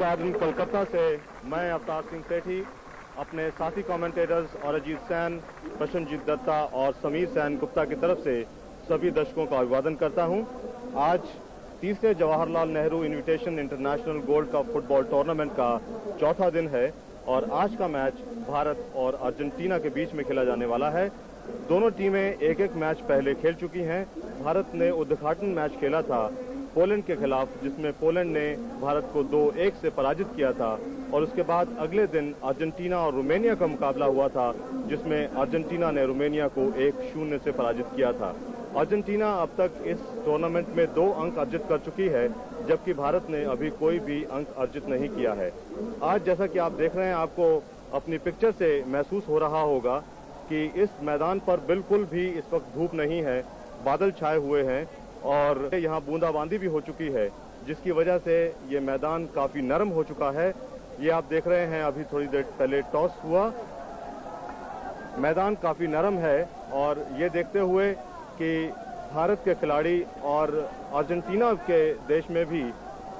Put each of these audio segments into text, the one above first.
Garden Calcutta से मैं अवतार सिंह सेठी अपने साथी कमेंटेटर्स और अजीत सैन, प्रशनजीत दत्ता और समीर सैन गुप्ता की तरफ से सभी दर्शकों का अभिवादन करता हूं। आज तीसरे Jawaharlal Nehru invitation international gold cup football tournament का चौथा दिन है और आज का मैच भारत और अर्जेंटीना के बीच में खेला जाने वाला है। दोनों टीमें एक एक मैच पहले खेल चुकी हैं। भारत ने उद्घाटन मैच खेला था पोलैंड के खिलाफ, जिसमें पोलैंड ने भारत को 2-1 से पराजित किया था और उसके बाद अगले दिन अर्जेंटीना और रोमानिया का मुकाबला हुआ था, जिसमें अर्जेंटीना ने रोमानिया को 1-0 से पराजित किया था। अर्जेंटीना अब तक इस टूर्नामेंट में 2 अंक अर्जित कर चुकी है, जबकि भारत ने अभी कोई भी अंक अर्जित नहीं किया है। आज जैसा कि आप देख रहे हैं, आपको अपनी पिक्चर से महसूस हो रहा होगा कि इस मैदान पर बिल्कुल भी इस वक्त धूप नहीं है, बादल छाए हुए हैं और यहाँ बूंदाबांदी भी हो चुकी है, जिसकी वजह से ये मैदान काफी नरम हो चुका है। ये आप देख रहे हैं, अभी थोड़ी देर पहले टॉस हुआ, मैदान काफी नरम है और ये देखते हुए कि भारत के खिलाड़ी और अर्जेंटीना के देश में भी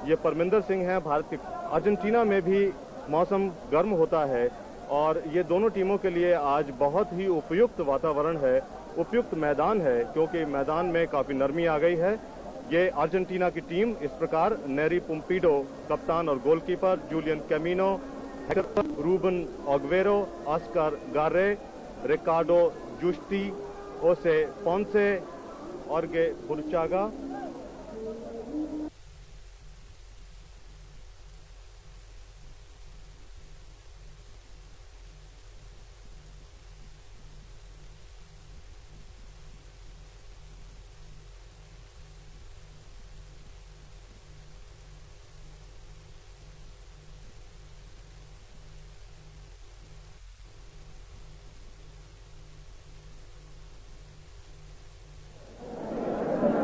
ये परमिंदर सिंह हैं, भारत के अर्जेंटीना में भी मौसम गर्म होता है और ये दोनों टीमों के लिए आज बहुत ही उपयुक्त वातावरण है, उपयुक्त मैदान है, क्योंकि मैदान में काफी नरमी आ गई है। ये अर्जेंटीना की टीम इस प्रकार नेरी पुम्पीडो कप्तान और goalkeeper, Julian Camino, Ruben Aguero, Oscar Garre, Ricardo जुस्टी, ओसे पोंसे, ऑर्गे बुरचागा,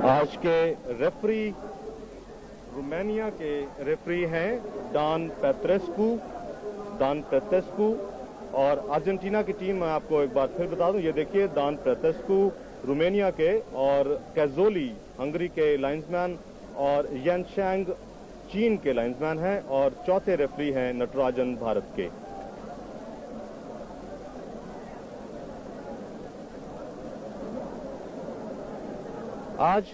आज के रेफरी रोमानिया के रेफरी हैं डान पेत्रेस्कू और अर्जेंटीना की टीम मैं आपको एक बार फिर बता दूं, ये देखिए डान पेत्रेस्कू रोमानिया के और कैजोली हंगरी के लाइन्समैन और येनशैंग चीन के लाइन्समैन हैं और चौथे रेफरी हैं नटराजन भारत के। आज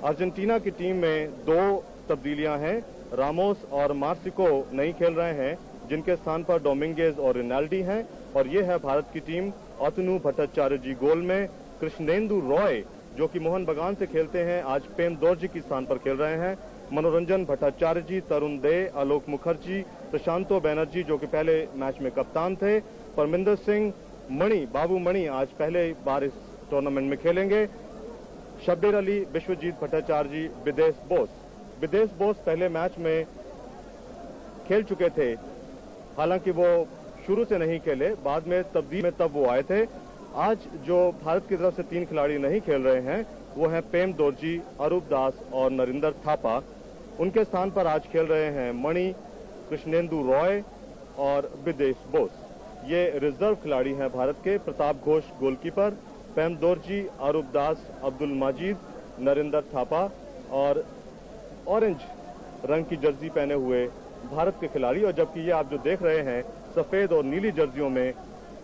अर्जेंटीना की टीम में 2 तब्दीलियां हैं। रामोस और मार्सिको नहीं खेल रहे हैं, जिनके स्थान पर डोमिंगेज और रिनाल्डी हैं और ये है भारत की टीम। अतनु भट्टाचार्य जी गोल में, कृष्णेंदु रॉय जो कि मोहन बगान से खेलते हैं, आज पेम दोर्जी के स्थान पर खेल रहे हैं। मनोरंजन भट्टाचार्य जी, तरुण दे, आलोक मुखर्जी, प्रशांतो बैनर्जी जो कि पहले मैच में कप्तान थे, परमिंदर सिंह, बाबू मणि आज पहले बार इस टूर्नामेंट में खेलेंगे, शब्बीर अली, विश्वजीत भट्टाचार्य जी, विदेश बोस पहले मैच में खेल चुके थे, हालांकि वो शुरू से नहीं खेले, बाद में तब्दील में तब वो आए थे। आज जो भारत की तरफ से 3 खिलाड़ी नहीं खेल रहे हैं वो हैं पेम दोर्जी, अरूप दास और नरिंदर थापा। उनके स्थान पर आज खेल रहे हैं मणि, कृष्णेंदु रॉय और विदेश बोस। ये रिजर्व खिलाड़ी हैं भारत के। प्रताप घोष गोलकीपर, पेम दोर्जी, अरूप दास, अब्दुल माजिद, नरिंदर थापा और ऑरेंज रंग की जर्सी पहने हुए भारत के खिलाड़ी, और जबकि ये आप जो देख रहे हैं सफेद और नीली जर्सियों में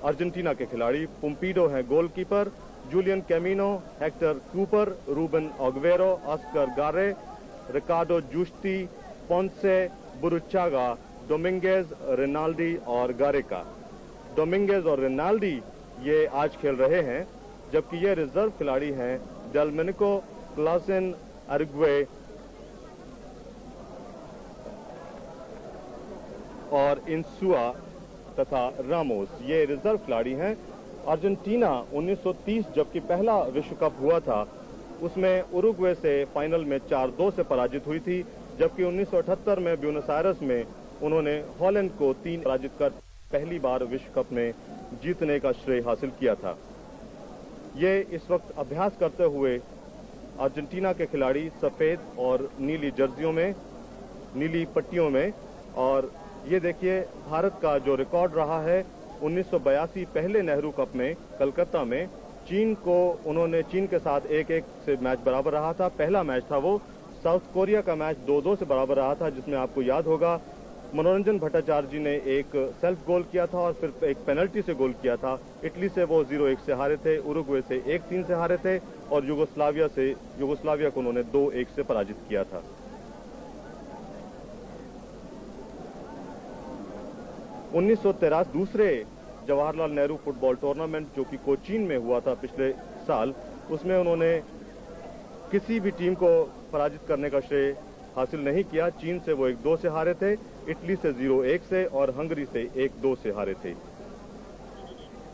अर्जेंटीना के खिलाड़ी। पुम्पीडो हैं goalkeeper, Julian Camino, Hector Cuper, Ruben Aguero, Oscar Garre, Ricardo जुस्टी, पोंसे, बुरुचागा, Dominguez, रिनाल्डी और गारेका। डोमिंगेज और रिनाल्डी ये आज खेल रहे हैं, जबकि ये रिजर्व खिलाड़ी हैं डेलमेनिको, क्लासेन, अरग्वे और इंसुआ तथा रामोस, ये रिजर्व खिलाड़ी हैं। अर्जेंटीना 1930 जबकि पहला विश्व कप हुआ था, उसमें उरुग्वे से फाइनल में 4-2 से पराजित हुई थी, जबकि 1978 में ब्यूनस आयर्स में उन्होंने हॉलैंड को 3 पराजित कर पहली बार विश्व कप में जीतने का श्रेय हासिल किया था। ये इस वक्त अभ्यास करते हुए अर्जेंटीना के खिलाड़ी सफेद और नीली जर्सियों में, नीली पट्टियों में, और ये देखिए भारत का जो रिकॉर्ड रहा है 1982 पहले नेहरू कप में कलकत्ता में चीन के साथ 1-1 से मैच बराबर रहा था। पहला मैच था वो। साउथ कोरिया का मैच 2-2 से बराबर रहा था, जिसमें आपको याद होगा मनोरंजन भट्टाचार्य जी ने एक सेल्फ गोल किया था और फिर एक पेनल्टी से गोल किया था। इटली से वो 0-1 से हारे थे, उरुग्वे से 1-3 से हारे थे और युगोस्लाविया को उन्होंने 2-1 से पराजित किया था। दूसरे जवाहरलाल नेहरू फुटबॉल टूर्नामेंट जो कि कोचीन में हुआ था पिछले साल, उसमें उन्होंने किसी भी टीम को पराजित करने का श्रेय हासिल नहीं किया। चीन से वो 1-2 से हारे थे, इटली से 0-1 से और हंगरी से 1-2 से हारे थे।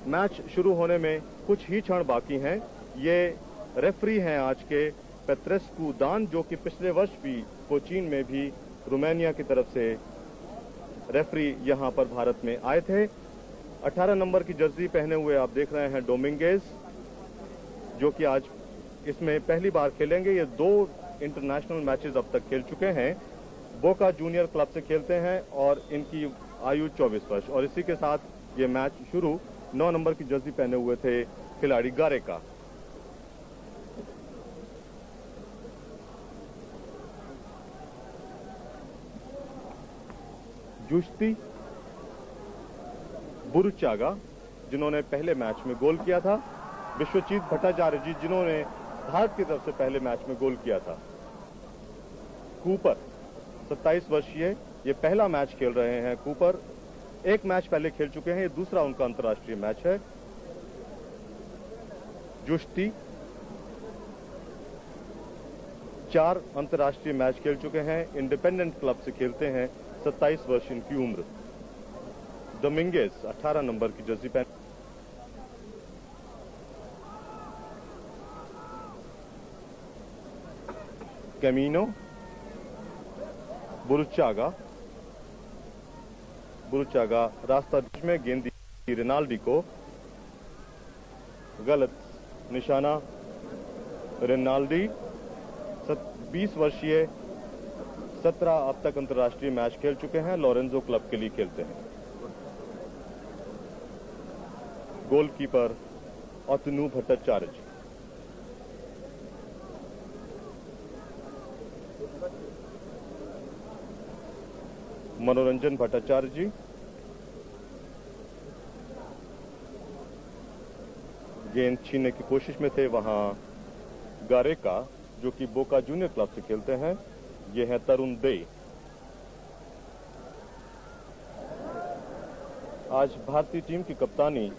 मैच शुरू होने में कुछ ही क्षण बाकी हैं। ये रेफरी हैं आज के पेत्रेस्कू दान, जो कि पिछले वर्ष भी कोचीन में भी रोमानिया की तरफ से रेफरी यहां पर भारत में आए थे। 18 नंबर की जर्सी पहने हुए आप देख रहे हैं डोमिंगेज, जो कि आज इसमें पहली बार खेलेंगे। ये 2 इंटरनेशनल मैचेस अब तक खेल चुके हैं। बोका जूनियर क्लब से खेलते हैं और इनकी आयु 24 वर्ष। और इसी के साथ ये मैच शुरू 9 नंबर की जर्सी पहने हुए थे खिलाड़ी गारेका। जुश्ती बुरुचागा, जिन्होंने पहले मैच में गोल किया था। विश्वजीत भट्टाचार्य जी, जिन्होंने भारत की तरफ से पहले मैच में गोल किया था। कूपर 27 वर्षीय, ये पहला मैच खेल रहे हैं। कूपर एक मैच पहले खेल चुके हैं, ये दूसरा उनका अंतर्राष्ट्रीय मैच है। जुश्ती 4 अंतर्राष्ट्रीय मैच खेल चुके हैं, इंडिपेंडेंट क्लब से खेलते हैं। 27 वर्ष इनकी उम्र। डोमिंगेज 18 नंबर की जर्सी पहन। कैमिनो बुरुचागा रास्ता बीच में गेंद दी रिनाल्डी को, गलत निशाना। रिनाल्डी 20 वर्षीय, 17 अब तक अंतर्राष्ट्रीय मैच खेल चुके हैं, लोरेंजो क्लब के लिए खेलते हैं। गोलकीपर अतनु भट्टाचार्य जी। मनोरंजन भट्टाचार्य जी, गेंद छीनने की कोशिश में थे वहां गारेका, जो कि बोका जूनियर क्लब से खेलते हैं। ये है तरुण दे। आज भारतीय टीम की कप्तानी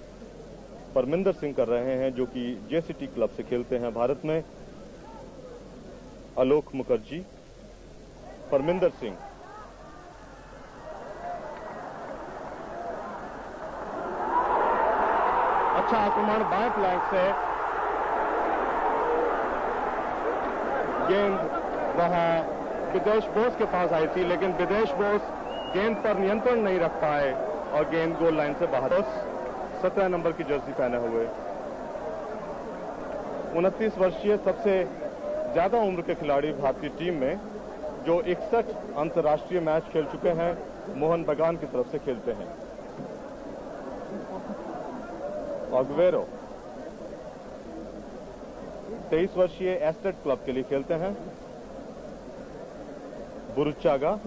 परमिंदर सिंह कर रहे हैं, जो कि जेसीटी क्लब से खेलते हैं भारत में। आलोक मुखर्जी, परमिंदर सिंह, अच्छा आक्रमण बाएं फ्लैंक से। गेंद वहां विदेश बोस के पास आई थी, लेकिन विदेश बोस गेंद पर नियंत्रण नहीं रख पाए और गेंद गोल लाइन से बाहर। 17 नंबर की जर्सी पहने हुए 29 वर्षीय सबसे ज्यादा उम्र के खिलाड़ी भारतीय टीम में, जो 61 अंतर्राष्ट्रीय मैच खेल चुके हैं, मोहन बगान की तरफ से खेलते हैं। अग्वेरो 23 वर्षीय एस्टेट क्लब के लिए खेलते हैं। बुरुचागा,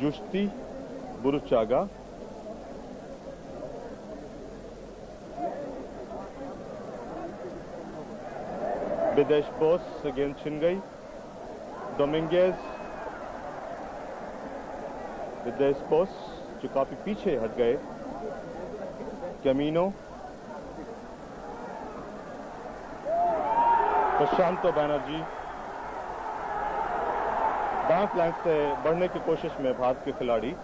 जुश्ती बुरुचागा, विदेश बोस से गेंद छिन गई। डोमिंगेज, विदेश बोस जो काफी पीछे हट गए। कैमिनो, प्रशांतो बैनर्जी दाएं फ्लैंक से बढ़ने की कोशिश में भारत के खिलाड़ी।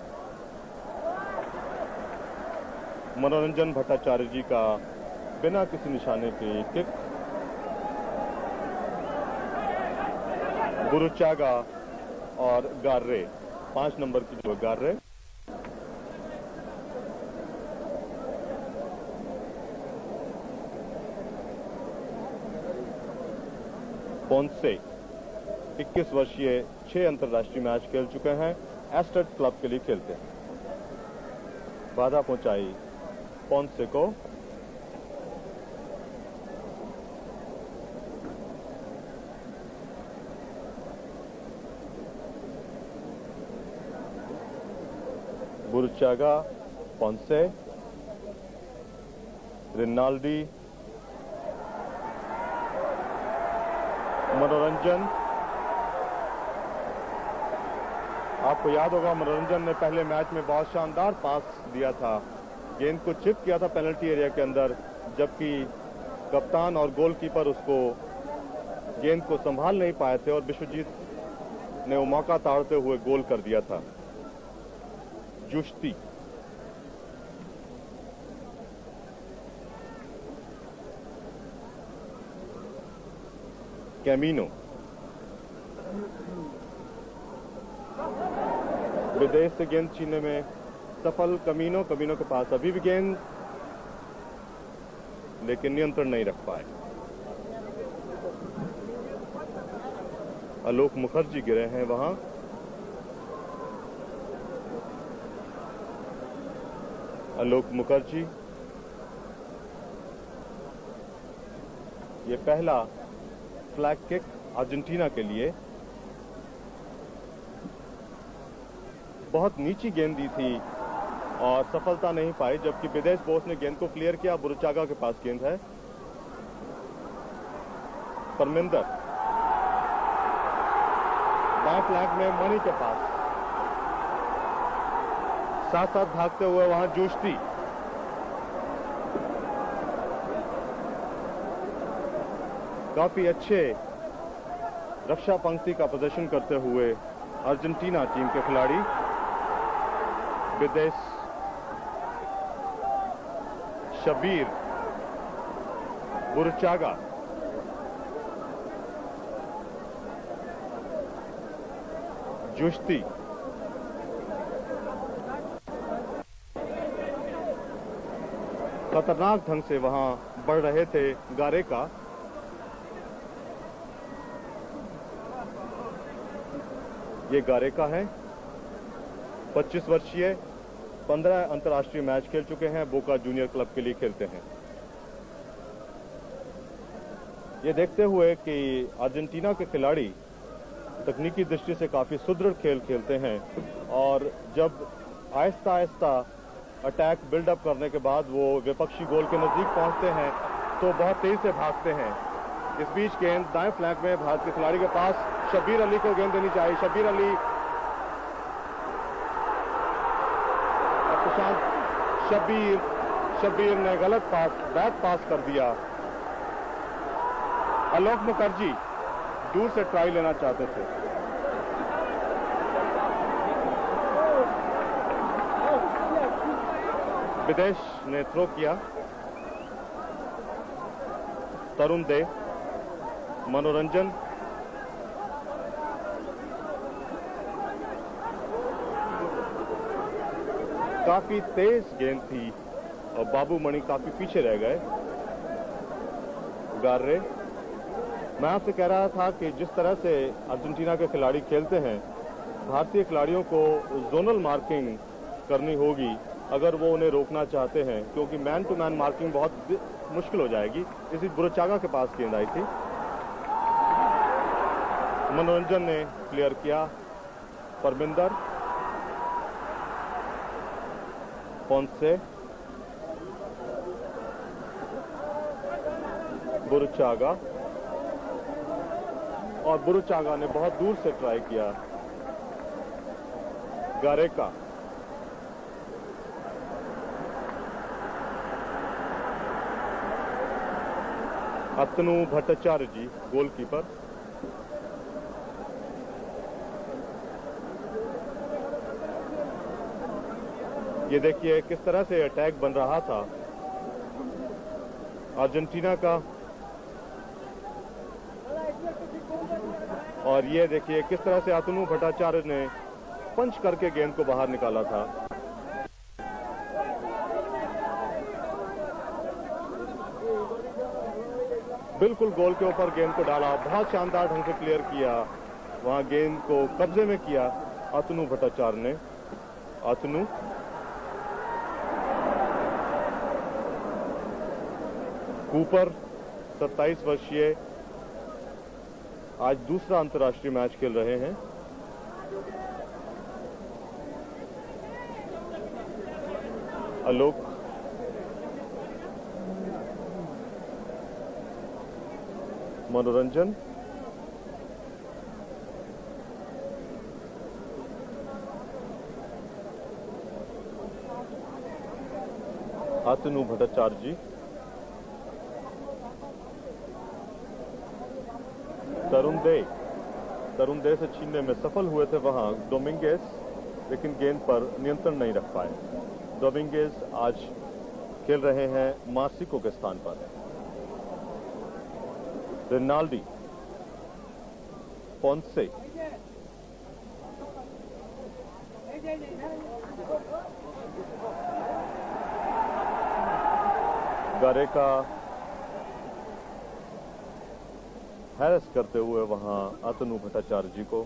मनोरंजन भट्टाचार्य जी का बिना किसी निशाने के किक। बुरुचागा और गार्रे 5 नंबर की जो गार्रे। पोंसे 21 वर्षीय 6 अंतर्राष्ट्रीय मैच खेल चुके हैं, एस्टेट क्लब के लिए खेलते हैं। बाधा पहुंचाई पोंसे को। बुरुचागा, पोंसे, रिनाल्डी, मनोरंजन। आपको याद होगा मनोरंजन ने पहले मैच में बहुत शानदार पास दिया था, गेंद को चिप किया था पेनल्टी एरिया के अंदर, जबकि कप्तान और गोलकीपर उसको गेंद को संभाल नहीं पाए थे और विश्वजीत ने वो मौका ताड़ते हुए गोल कर दिया था। जुश्ती, कैमिनो, विदेश से गेंद छीनने में सफल कमीनो के पास अभी भी गेंद, लेकिन नियंत्रण नहीं रख पाए। आलोक मुखर्जी गिरे हैं वहां। आलोक मुखर्जी, ये पहला फ्लैग किक अर्जेंटीना के लिए। बहुत नीची गेंद दी थी और सफलता नहीं पाई, जबकि विदेश बोस ने गेंद को क्लियर किया। बुरुचागा के पास गेंद है। परमिंदर बाएं फ्लैंक में मणि के पास, साथ साथ भागते हुए वहां जोश्ती। काफी अच्छे रक्षा पंक्ति का प्रदर्शन करते हुए अर्जेंटीना टीम के खिलाड़ी। विदेश शबीर, बुरुचागा, जुश्ती, खतरनाक ढंग से वहां बढ़ रहे थे गारेका। ये गारेका है, 25 वर्षीय, 15 अंतर्राष्ट्रीय मैच खेल चुके हैं, बोका जूनियर क्लब के लिए खेलते हैं। ये देखते हुए कि अर्जेंटीना के खिलाड़ी तकनीकी दृष्टि से काफी सुदृढ़ खेल खेलते हैं और जब आहिस्ता आहिस्ता अटैक बिल्डअप करने के बाद वो विपक्षी गोल के नजदीक पहुंचते हैं तो बहुत तेज से भागते हैं। इस बीच गेंद दाएं फ्लैंक में भारत के खिलाड़ी के पास, शबीर अली को गेंद देनी चाहिए। शबीर अली, शबीर ने गलत पास, बैक पास कर दिया। आलोक मुखर्जी दूर से ट्राई लेना चाहते थे। विदेश ने थ्रो किया। तरुण दे, मनोरंजन, काफी तेज गेंद थी और बाबू मणि काफी पीछे रह गए। गार्रे, मैं आपसे कह रहा था कि जिस तरह से अर्जेंटीना के खिलाड़ी खेलते हैं, भारतीय खिलाड़ियों को जोनल मार्किंग करनी होगी अगर वो उन्हें रोकना चाहते हैं, क्योंकि मैन टू मैन मार्किंग बहुत मुश्किल हो जाएगी। इसी बुरुचागा के पास गेंद आई थी, मनोरंजन ने क्लियर किया। परमिंदर, पोंसे, बुरुचागा, और बुरुचागा ने बहुत दूर से ट्राई किया। गारेका, अतनु भट्टाचार्य जी गोलकीपर। ये देखिए किस तरह से अटैक बन रहा था अर्जेंटीना का, और ये देखिए किस तरह से अतनु भट्टाचार्य ने पंच करके गेंद को बाहर निकाला था। बिल्कुल गोल के ऊपर गेंद को डाला, बहुत शानदार ढंग से क्लियर किया, वहां गेंद को कब्जे में किया अतनु भट्टाचार्य ने। अतनु, कूपर, 27 वर्षीय, आज दूसरा अंतर्राष्ट्रीय मैच खेल रहे हैं। आलोक, मनोरंजन, अतनु भट्टाचार्य, तरुण दे से छीनने में सफल हुए थे वहां डोमिंगेज, लेकिन गेंद पर नियंत्रण नहीं रख पाए। डोमिंगेज आज खेल रहे हैं मार्सिको के स्थान पर। रिनाल्डी, पोंसे, गारेका हैरेस करते हुए वहां अतनु भट्टाचार्य जी को।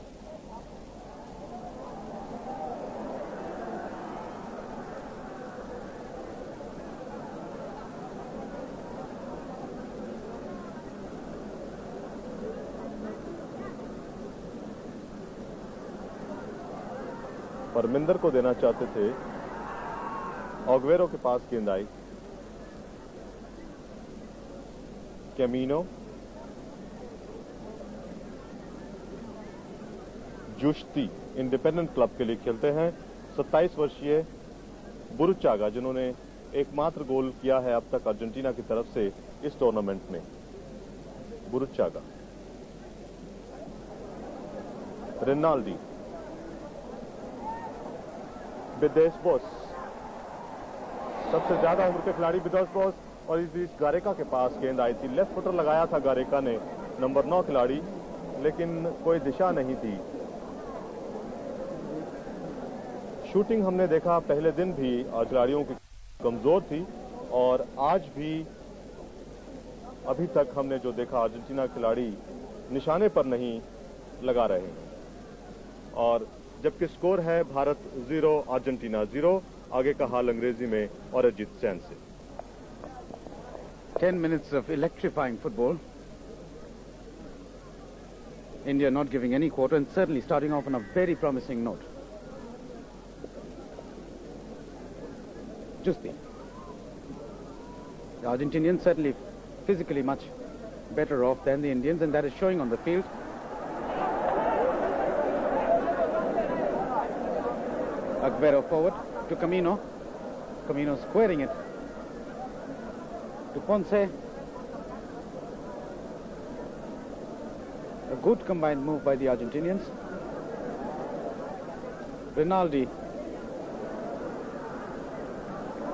परमिंदर को देना चाहते थे, ऑगवेरो के पास गेंद आई। कैमिनो, जुश्ती इंडिपेंडेंट क्लब के लिए खेलते हैं। 27 वर्षीय बुरुचागा, जिन्होंने एकमात्र गोल किया है अब तक अर्जेंटीना की तरफ से इस टूर्नामेंट में। बुरुचागा, रिनाल्डी, विदेश बोस, सबसे ज्यादा उम्र के खिलाड़ी विदेश बोस, और इस बीच गारेका के पास गेंद आई थी। लेफ्ट फुटर लगाया था गारेका ने, नंबर 9 खिलाड़ी, लेकिन कोई दिशा नहीं थी। शूटिंग हमने देखा पहले दिन भी खिलाड़ियों की कमजोर थी, और आज भी अभी तक हमने जो देखा अर्जेंटीना खिलाड़ी निशाने पर नहीं लगा रहे हैं। और जबकि स्कोर है भारत 0 अर्जेंटीना 0। आगे का हाल अंग्रेजी में और अजीत सैन से। 10 minutes of electrifying football. India not giving any quarter and certainly starting off on a very promising note. Justi. The Argentinians certainly physically much better off than the Indians, and that is showing on the field. Aguero forward to Camino. Camino squaring it to Ponce. A good combined move by the Argentinians. Rinaldi.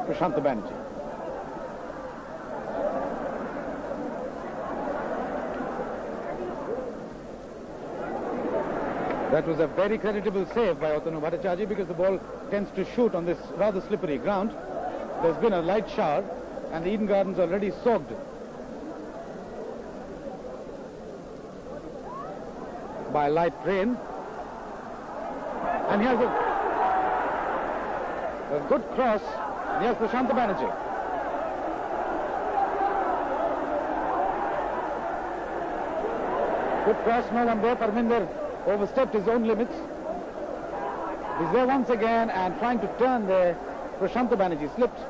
Prashant Banerjee. That was a very creditable save by Otanu Bhattacharjee, because the ball tends to shoot on this rather slippery ground. There's been a light shower and the Eden Gardens already soaked by light rain. And here's a good cross. And here's Prashant Banerjee. Good cross, no one there. Parminder overstepped his own limits. He's there once again and trying to turn there. Prashant Banerjee slipped.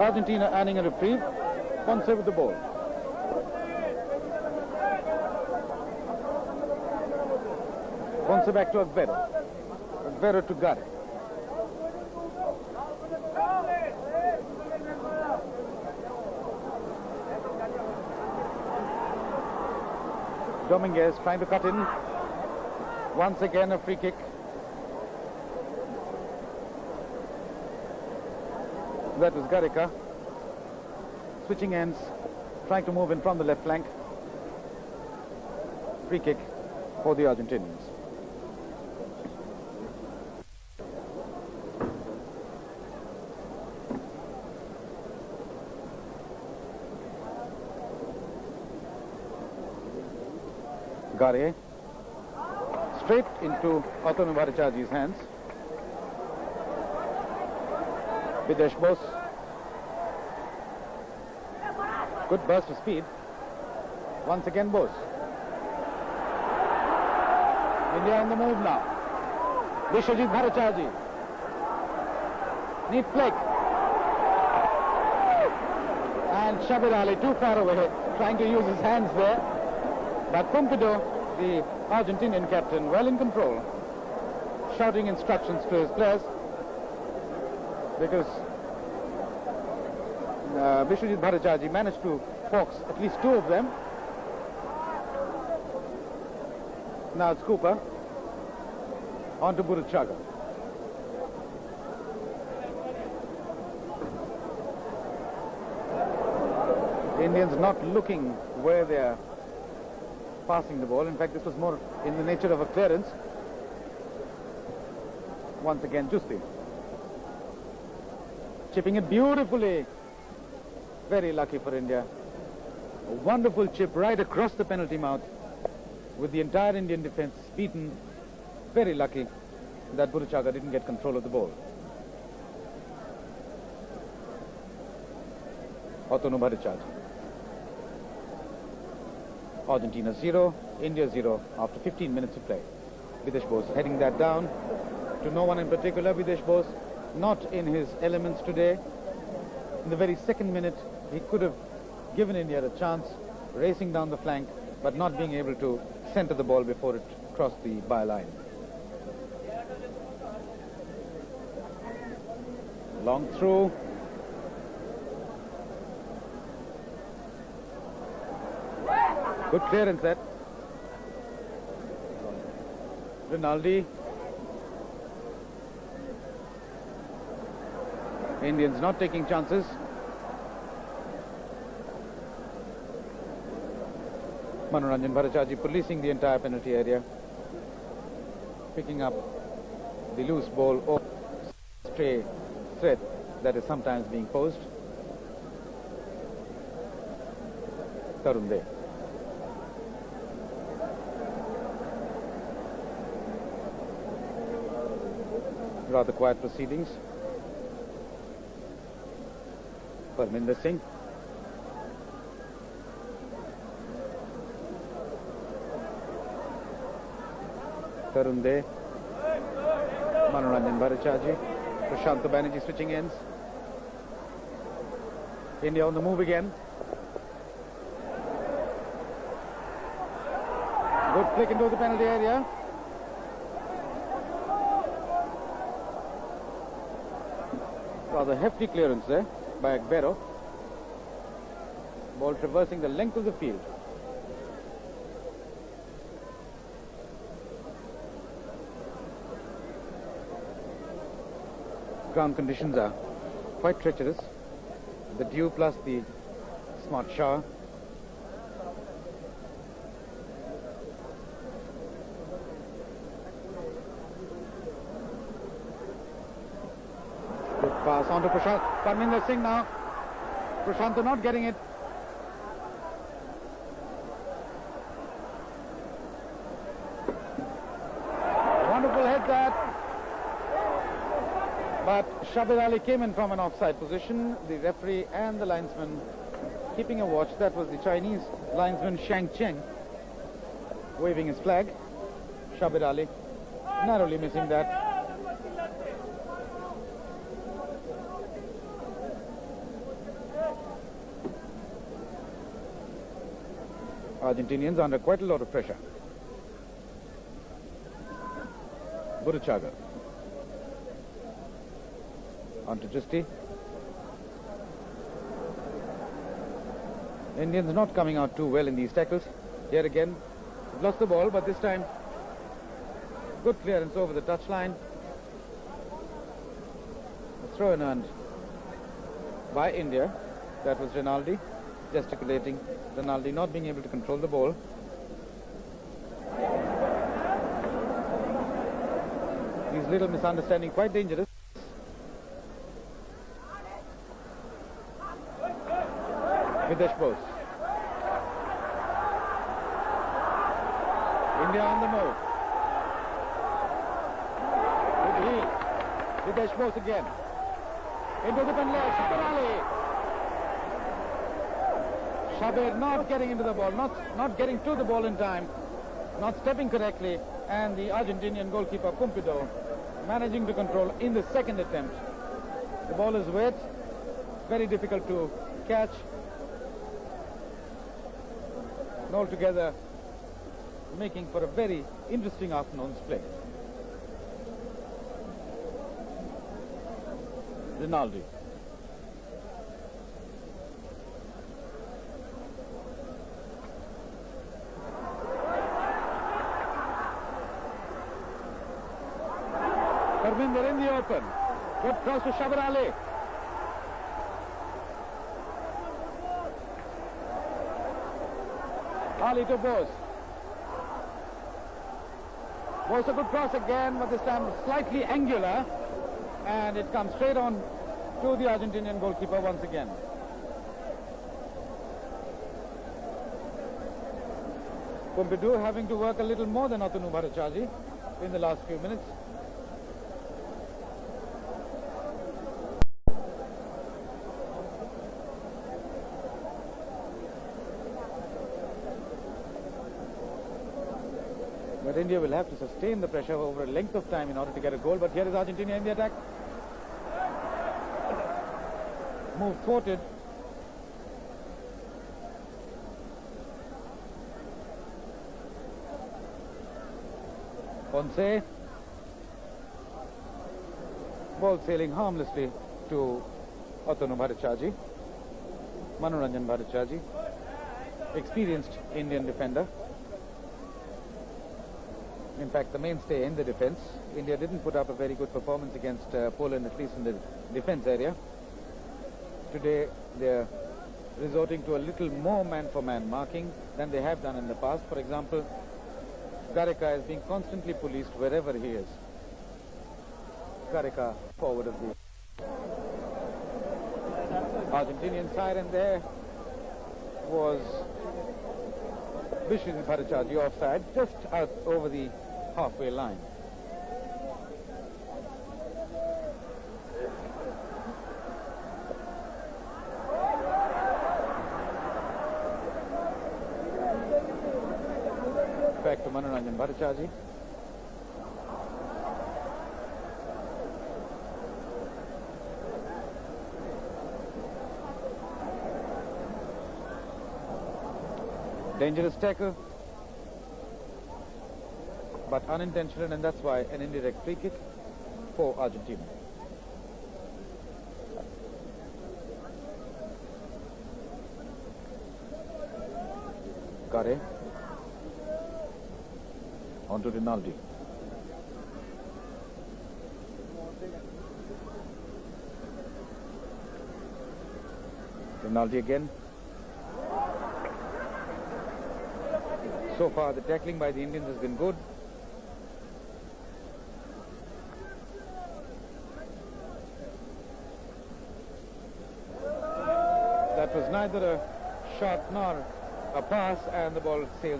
Argentina earning a reprieve. Ponce with the ball. Ponce back to Aguero. Aguero to Gare. Dominguez trying to cut in. Once again a free kick. That was Gareca. Switching ends, trying to move in from the left flank. Free kick for the Argentinians. Gare straight into Otanu Bhattacharjee's hands. Videsh Bose. Good burst of speed. Once again Bose. India on the move now. Vishwajit Bhattacharjee. Neat flick. And Shabir Ali too far away, trying to use his hands there. But Pompidou, the Argentinian captain, well in control, shouting instructions to his players, because Vishwajit Bhattacharjee managed to fox at least two of them. Now it's Cooper on to Buruchaga. The Indians not looking where they are passing the ball. In fact, this was more in the nature of a clearance. Once again, Justi chipping it beautifully. Very lucky for India. A wonderful chip right across the penalty mouth, with the entire Indian defense beaten. Very lucky that Buruchaga didn't get control of the ball. Otonu Bhattacharjee. Argentina 0, India 0 after 15 minutes of play. Videsh Bose heading that down to no one in particular. Videsh Bose not in his elements today. In the very second minute, he could have given India a chance, racing down the flank, but not being able to center the ball before it crossed the byline. Long through. Good clearance there. Rinaldi. Indians not taking chances. Manoranjan Bhattacharjee policing the entire penalty area, picking up the loose ball or stray threat that is sometimes being posed. Tarun Dey. Rather quiet proceedings. Parminder Singh. Tarun Dey. Manoranjan Bhattacharjee. Prashant Banerjee switching ends. India on the move again. Good flick into the penalty area. Rather hefty clearance there by Agbero. Ball traversing the length of the field. Ground conditions are quite treacherous. The dew plus the smart shower. Good pass on to Prashant. Parminder Singh now. Prashant not getting it. Wonderful head that. But Shabir Ali came in from an offside position. The referee and the linesman keeping a watch. That was the Chinese linesman Shang Cheng waving his flag. Shabir Ali narrowly missing that. Argentinians under quite a lot of pressure. Buruchaga. On to Justi. Indians not coming out too well in these tackles. Here again, lost the ball, but this time good clearance over the touchline. A throw in earned by India. That was Rinaldi gesticulating. Rinaldi not being able to control the ball. These little misunderstandings quite dangerous. Videsh Bose. India on the move. Good heel. Videsh Bose again. Into the penalty. Shabir Ali. Shabir not getting into the ball, not getting to the ball in time, not stepping correctly, and the Argentinian goalkeeper Pompidou managing to control in the second attempt. The ball is wet, very difficult to catch. And altogether making for a very interesting afternoon's play. Rinaldi. Parminder in the open. Good cross to Shabar Ali. Ali to Bose. Bose a good cross again, but this time slightly angular. And it comes straight on to the Argentinian goalkeeper once again. Pompidou having to work a little more than Otanu Bhattacharjee in the last few minutes. But India will have to sustain the pressure over a length of time in order to get a goal. But here is Argentina in the attack. Move thwarted. Ponce. Ball sailing harmlessly to Otanu Bhattacharjee. Manoranjan Bhattacharjee, experienced Indian defender. In fact, the mainstay in the defense. India didn't put up a very good performance against Poland, at least in the defense area. Today, they're resorting to a little more man-for-man marking than they have done in the past. For example, Gareca is being constantly policed wherever he is. Gareca, forward of the Argentinian side, and there was Vishen Bhattacharjee offside, just out over the halfway line. Back to Manoranjan Bhattacharjee. Dangerous tackle, but unintentional, and that's why an indirect free kick for Argentina. Gare onto Rinaldi. Rinaldi again. So far, the tackling by the Indians has been good. That was neither a shot nor a pass, and the ball sails.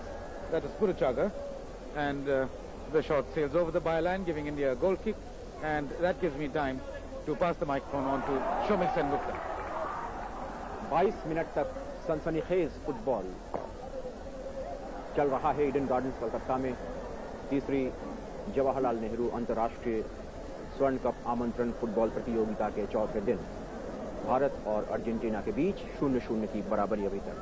That is Puruchaga, and the shot sails over the byline, giving India a goal kick, and that gives me time to pass the microphone on to Shomik Sengupta. 22 minute तक सनसनीखेज football चल रहा है Eden gardens Calcutta में। तीसरी जवाहरलाल नेहरू अंतर्राष्ट्रीय स्वर्ण cup आमंत्रण फुटबॉल प्रतियोगिता के चौथे दिन भारत और अर्जेंटीना के बीच 0-0 की बराबरी अभी तक।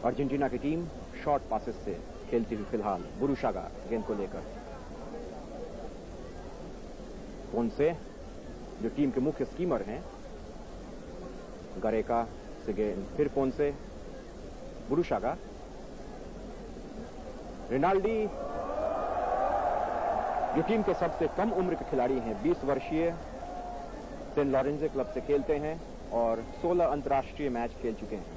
अर्जेंटीना की टीम शॉर्ट पासेस से खेलती हुई फिलहाल बुरुशागा गेंद को लेकर। पोंसे जो टीम के मुख्य स्कीमर हैं, गरेका से गेंद, फिर पोंसे, बुरुशागा, रिनाल्डी जो टीम के सबसे कम उम्र के खिलाड़ी हैं, 20 वर्षीय, सेंट लॉरेंस क्लब से खेलते हैं और 16 अंतर्राष्ट्रीय मैच खेल चुके हैं।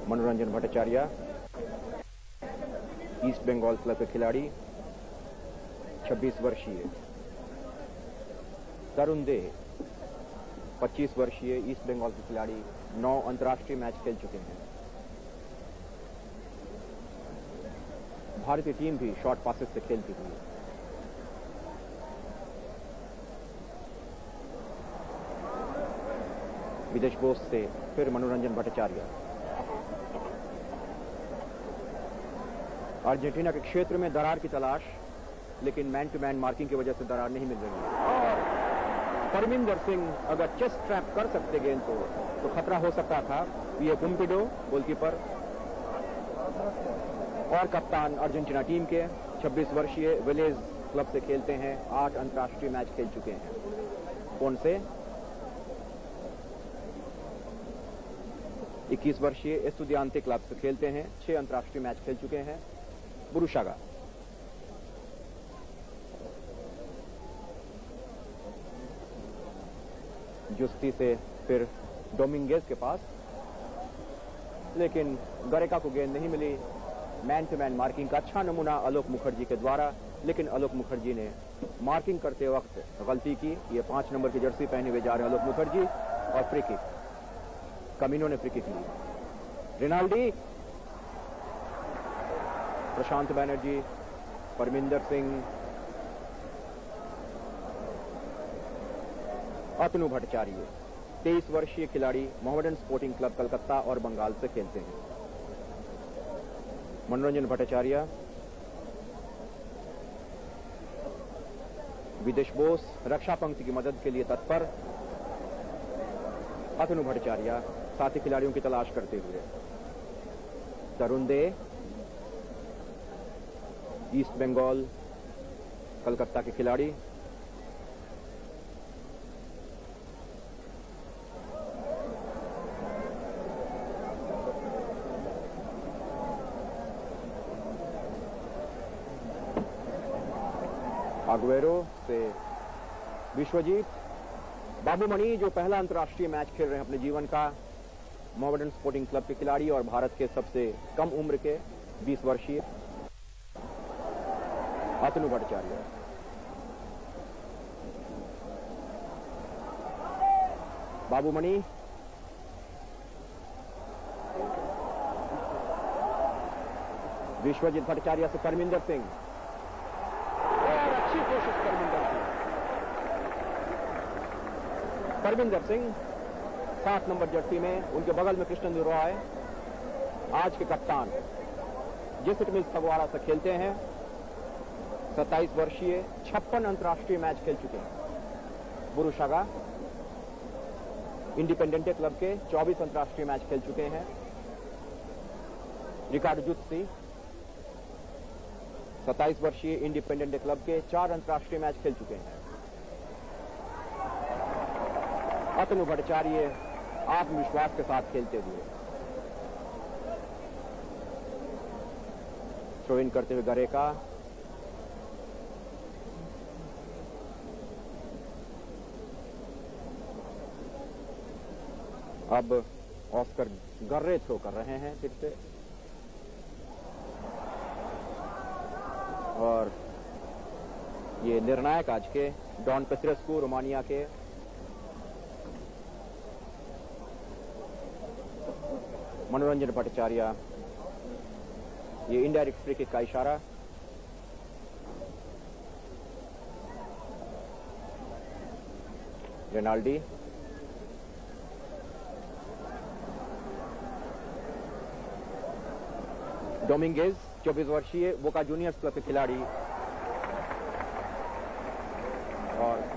मनोरंजन भट्टाचार्य ईस्ट बंगाल क्लब के खिलाड़ी, 26 वर्षीय। तरुण दे 25 वर्षीय ईस्ट बंगाल के खिलाड़ी, 9 अंतर्राष्ट्रीय मैच खेल चुके हैं। भारतीय टीम भी शॉर्ट पासेस से खेलती हुई। विदेश बोस से फिर मनोरंजन भट्टाचार्य। अर्जेंटीना के क्षेत्र में दरार की तलाश, लेकिन मैन टू मैन मार्किंग की वजह से दरार नहीं मिल रही है। और परमिंदर सिंह अगर चेस्ट ट्रैप कर सकते गेंद को तो खतरा हो सकता था। ये पुम्पिडो गोलकीपर और कप्तान अर्जेंटीना टीम के 26 वर्षीय विलेज क्लब से खेलते हैं, 8 अंतर्राष्ट्रीय मैच खेल चुके हैं। कौन से 21 वर्षीय एस्टुडियांते क्लब से खेलते हैं, 6 अंतर्राष्ट्रीय मैच खेल चुके हैं। बुरुशागा जुस्ती से फिर डोमिंगेज के पास, लेकिन गरेका को गेंद नहीं मिली। मैन टू मैन मार्किंग का अच्छा नमूना आलोक मुखर्जी के द्वारा, लेकिन आलोक मुखर्जी ने मार्किंग करते वक्त गलती की। ये 5 नंबर की जर्सी पहने हुए जा रहे हैं आलोक मुखर्जी, और फ्री किक, कमिनो ने फ्री किक ली। रिनाल्डी, प्रशांत बैनर्जी, परमिंदर सिंह, अतनु भट्टाचार्य, 23 वर्षीय खिलाड़ी मोहम्मदन स्पोर्टिंग क्लब कलकत्ता और बंगाल से खेलते हैं। मनोरंजन भट्टाचार्य, विदेश बोस रक्षा पंक्ति की मदद के लिए तत्पर। अतनु भट्टाचार्य साथी खिलाड़ियों की तलाश करते हुए। तरुण दे, ईस्ट बंगाल कलकत्ता के खिलाड़ी। अग्वेरो से विश्वजीत। बाबूमणि जो पहला अंतर्राष्ट्रीय मैच खेल रहे हैं अपने जीवन का, मोहम्मदन स्पोर्टिंग क्लब के खिलाड़ी और भारत के सबसे कम उम्र के 20 वर्षीय। अतनु भट्टाचार्य, बाबूमणि, विश्वजीत भट्टाचार्य से परमिंदर सिंह, और अच्छी कोशिश परमिंदर सिंह। परमिंदर सिंह 7 नंबर जर्सी में, उनके बगल में कृष्णेंदु रॉय, आज के कप्तान, जेसिट मिल्स फगवाड़ा से खेलते हैं। 27 वर्षीय, 56 अंतर्राष्ट्रीय मैच खेल चुके हैं। बुरुशागा इंडिपेंडेंटे क्लब के 24 अंतर्राष्ट्रीय मैच खेल चुके हैं। रिकार्डो जुत्सी 27 वर्षीय इंडिपेंडेंटे क्लब के 4 अंतर्राष्ट्रीय मैच खेल चुके हैं। अतनु भट्टाचार्य आत्मविश्वास के साथ खेलते हुए। थ्रो इन करते हुए गरेका, अब ऑस्कर गर्रे थ्रो कर रहे हैं फिर से, और ये निर्णायक आज के डॉन पेस्रेस्कू रोमानिया के। मनोरंजन भट्टाचार्य, ये इनडायरेक्ट फ्री किक का इशारा। रेनाल्डी, डोमिंगेज 24 वर्षीय बोका जूनियर्स क्लब के खिलाड़ी, और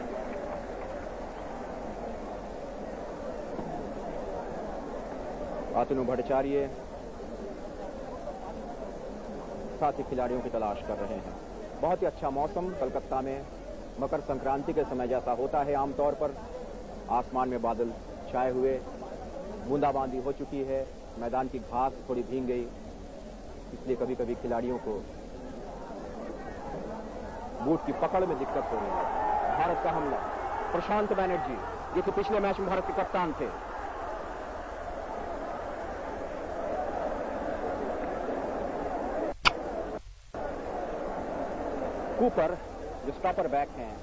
अतनु भट्टाचार्य साथी खिलाड़ियों की तलाश कर रहे हैं। बहुत ही अच्छा मौसम कलकत्ता में मकर संक्रांति के समय जैसा होता है आमतौर पर। आसमान में बादल छाए हुए, बूंदाबांदी हो चुकी है, मैदान की घास थोड़ी भीग गई, इसलिए कभी कभी खिलाड़ियों को बूट की पकड़ में दिक्कत हो रही है। भारत का हमला, प्रशांत बैनर्जी, ये तो पिछले मैच में भारत के कप्तान थे। कूपर जो स्टॉपर बैक हैं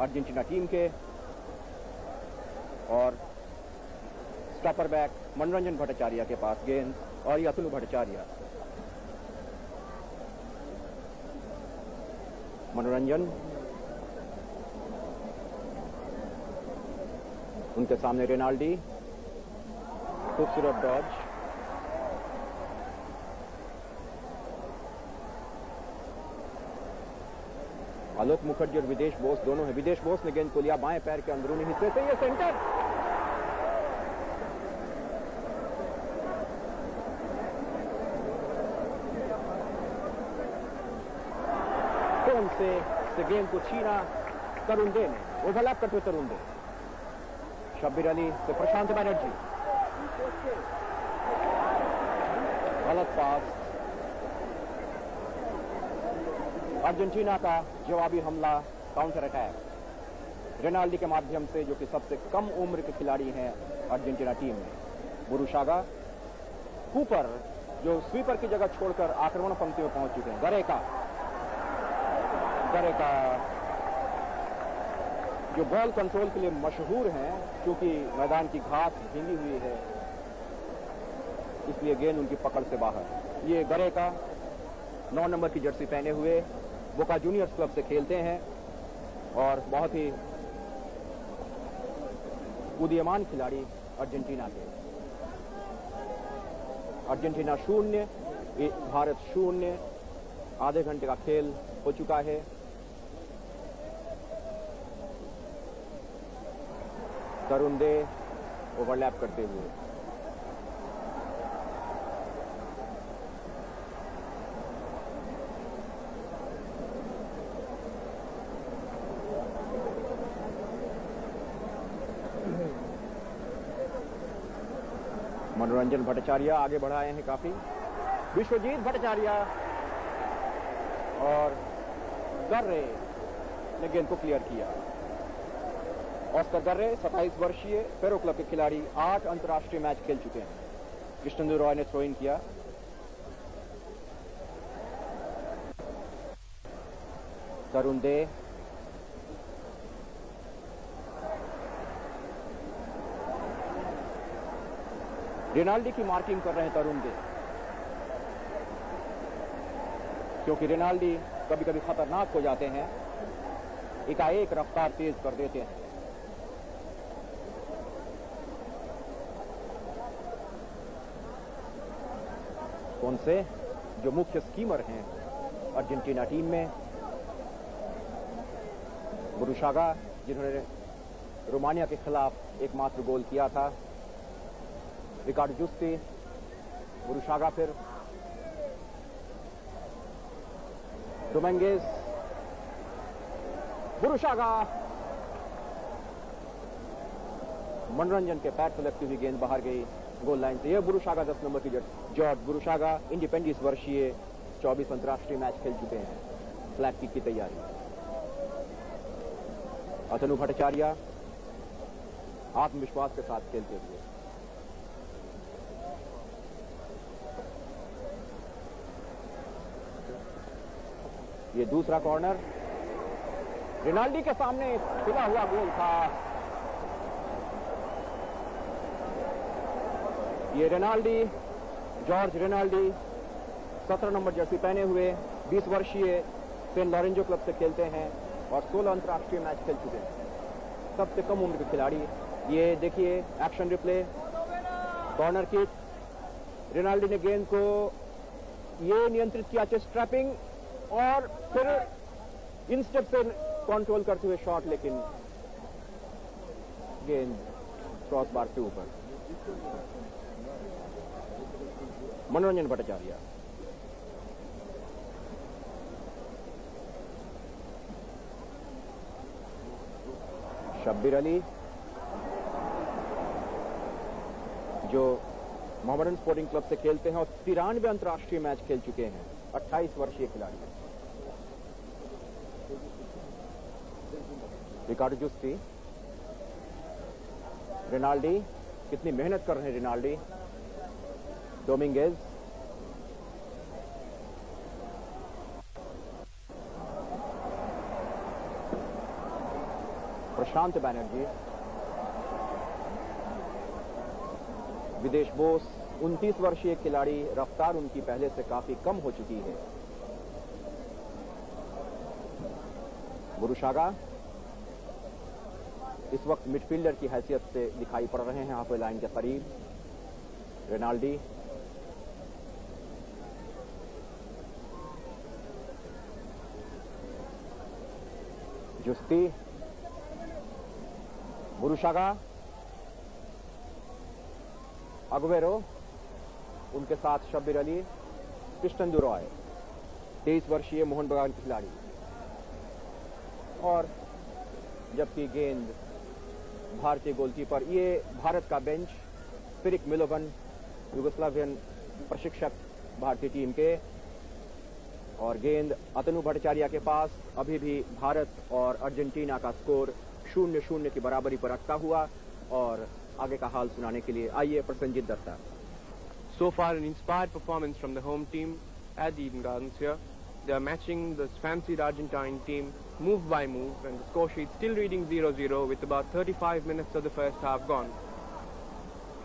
अर्जेंटीना टीम के, और स्टॉपर बैक मनोरंजन भट्टाचार्य के पास गेंद, और ये अतनु भट्टाचार्य। मनोरंजन, उनके सामने रेनाल्डी, खूबसूरत डॉज, आलोक मुखर्जी और विदेश बोस दोनों हैं। विदेश बोस ने गेंद को लिया बाएं पैर के अंदरूनी हिस्से से, ये सेंटर, से गेंद को छीना तरुण दे ने, ओवरलैप करते हुए तरुण दे, शब्बीर अली से प्रशांत बैनर्जी, गलत पास। अर्जेंटीना का जवाबी हमला, काउंटर अटैक रेनाल्डी के माध्यम से, जो कि सबसे कम उम्र के खिलाड़ी हैं अर्जेंटीना टीम में। बुरुशागा कूपर जो स्वीपर की जगह छोड़कर आक्रमण पंक्ति में पहुंच चुके हैं। गरेका जो बॉल कंट्रोल के लिए मशहूर हैं, क्योंकि मैदान की घास भींगी हुई है इसलिए गेंद उनकी पकड़ से बाहर। ये गरेका 9 नंबर की जर्सी पहने हुए बोका जूनियर्स क्लब से खेलते हैं और बहुत ही उदीयमान खिलाड़ी अर्जेंटीना के। अर्जेंटीना 0, भारत 0, आधे घंटे का खेल हो चुका है। तरुण दे ओवरलैप करते हुए, मनोरंजन भट्टाचार्य आगे बढ़ाए हैं काफी। विश्वजीत भट्टाचार्य और गर्रे ने गेंद को क्लियर किया। ऑस्कर गर्रे 27 वर्षीय फेरो क्लब के खिलाड़ी 8 अंतर्राष्ट्रीय मैच खेल चुके हैं। कृष्णेंदु रॉय ने थ्रो इन किया। तरुण दे, रेनाल्डी की मार्किंग कर रहे हैं तरुण दे, क्योंकि रेनाल्डी कभी कभी खतरनाक हो जाते हैं, एकाएक रफ्तार तेज कर देते हैं। कौन से जो मुख्य स्कीमर हैं अर्जेंटीना टीम में, बुरुशागा जिन्होंने रोमानिया के खिलाफ एकमात्र गोल किया था, रिकार्डो जुस्ती, बुरुशागा, फिर डोमिंगेज, बुरुशागा, मनोरंजन के पैर से लगती हुई गेंद बाहर गई गोल लाइन से। यह बुरुशागा 10 नंबर की जॉर्ज बुरुशागा, इंडिपेंडेंस वर्षीय, 24 अंतर्राष्ट्रीय मैच खेल चुके हैं। फ्लैग किक की तैयारी। अतनु भट्टाचार्य आत्मविश्वास के साथ खेलते हुए, ये दूसरा कॉर्नर रेनाल्डी के सामने खुला हुआ गोल था। ये Renaldi, George Renaldi 17 number Jersey पहने हुए 20 वर्षीय सेंट लॉरेंजो क्लब से खेलते हैं और 16 अंतर्राष्ट्रीय मैच खेल चुके हैं। सबसे कम उम्र के खिलाड़ी। ये देखिए action replay, corner kick, Renaldi ने गेंद को ये नियंत्रित किया, चेस्ट ट्रैपिंग, और फिर इन स्टेप से कंट्रोल करते हुए शॉट, लेकिन गेंद क्रॉस बार के ऊपर। मनोरंजन भट्टाचार्य, शब्बीर अली जो मोहम्मदन स्पोर्टिंग क्लब से खेलते हैं और 93 अंतर्राष्ट्रीय मैच खेल चुके हैं, 28 वर्षीय खिलाड़ी। रिकार्डो जुस्ती, रेनाल्डी, कितनी मेहनत कर रहे हैं रेनाल्डी, डोमिंगेज, प्रशांत बैनर्जी, विदेश बोस 29 वर्षीय खिलाड़ी, रफ्तार उनकी पहले से काफी कम हो चुकी है। बुरुशागा इस वक्त मिडफील्डर की हैसियत से दिखाई पड़ रहे हैं हाफवे लाइन के करीब। रेनाल्डी, जुस्ती, बुरुशागा, अगवेरो, उनके साथ शब्बीर अली, कृष्णन दुरॉय, 23 वर्षीय मोहन बगान के खिलाड़ी। और जबकि गेंद भारतीय गोलकीपर, ये भारत का बेंच, फिरिक मिलोवन, युगोस्लावियन प्रशिक्षक भारतीय टीम के, और गेंद अतनु भट्टाचार्य के पास। अभी भी भारत और अर्जेंटीना का स्कोर 0-0 की बराबरी पर अटका हुआ। और आगे का हाल सुनाने के लिए आइए Prasannajit Dutta. So far, an inspired performance from the home team at Eden Gardens here. They are matching this fancied Argentine team move by move, and the score sheet still reading 0-0 with about 35 minutes of the first half gone.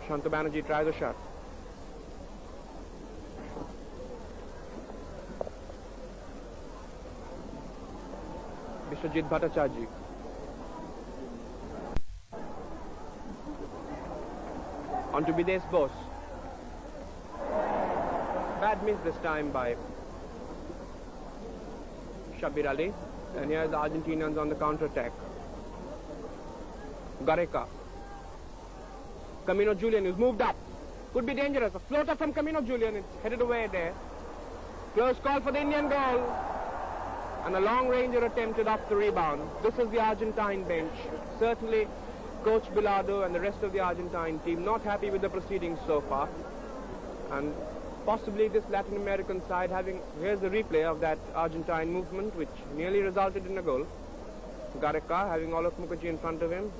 Shanta Banerjee tries a shot. Biswajit Bhattacharya. On to Bidesh Bose. Bad miss this time by Shabbir Ali. And here the Argentinians on the counter-attack. Gareca. Camino Julian is moved up. Could be dangerous. A floater from Camino Julian. It's headed away there. Close call for the Indian goal. And a long ranger attempted off the rebound. This is the Argentine bench. Certainly Coach Bilardo and the rest of the Argentine team not happy with the proceedings so far. And possibly this Latin American side having, here's the replay of that Argentine movement which nearly resulted in a goal. Gareca having Olof Mukherjee in front of him.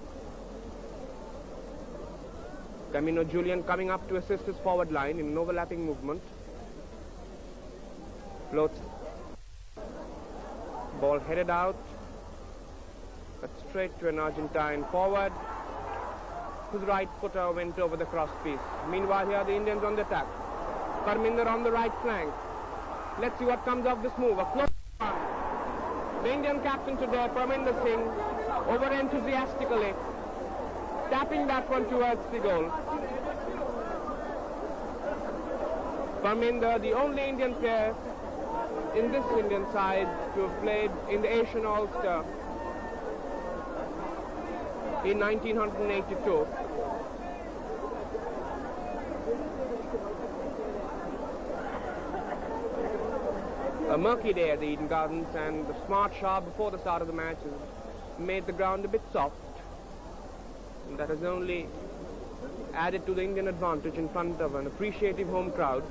Camino Julian coming up to assist his forward line in an overlapping movement. Floats. Ball headed out. But straight to an Argentine forward, whose right footer went over the cross piece. Meanwhile, here are the Indians on the attack. Parminder on the right flank. Let's see what comes of this move. A close one. The Indian captain today, Parminder Singh, over enthusiastically tapping that one towards the goal. Parminder, the only Indian player in this Indian side to have played in the Asian All-Star in 1982. A murky day at the Eden Gardens, and the smart shower before the start of the match has made the ground a bit soft. And that has only added to the Indian advantage in front of an appreciative home crowd.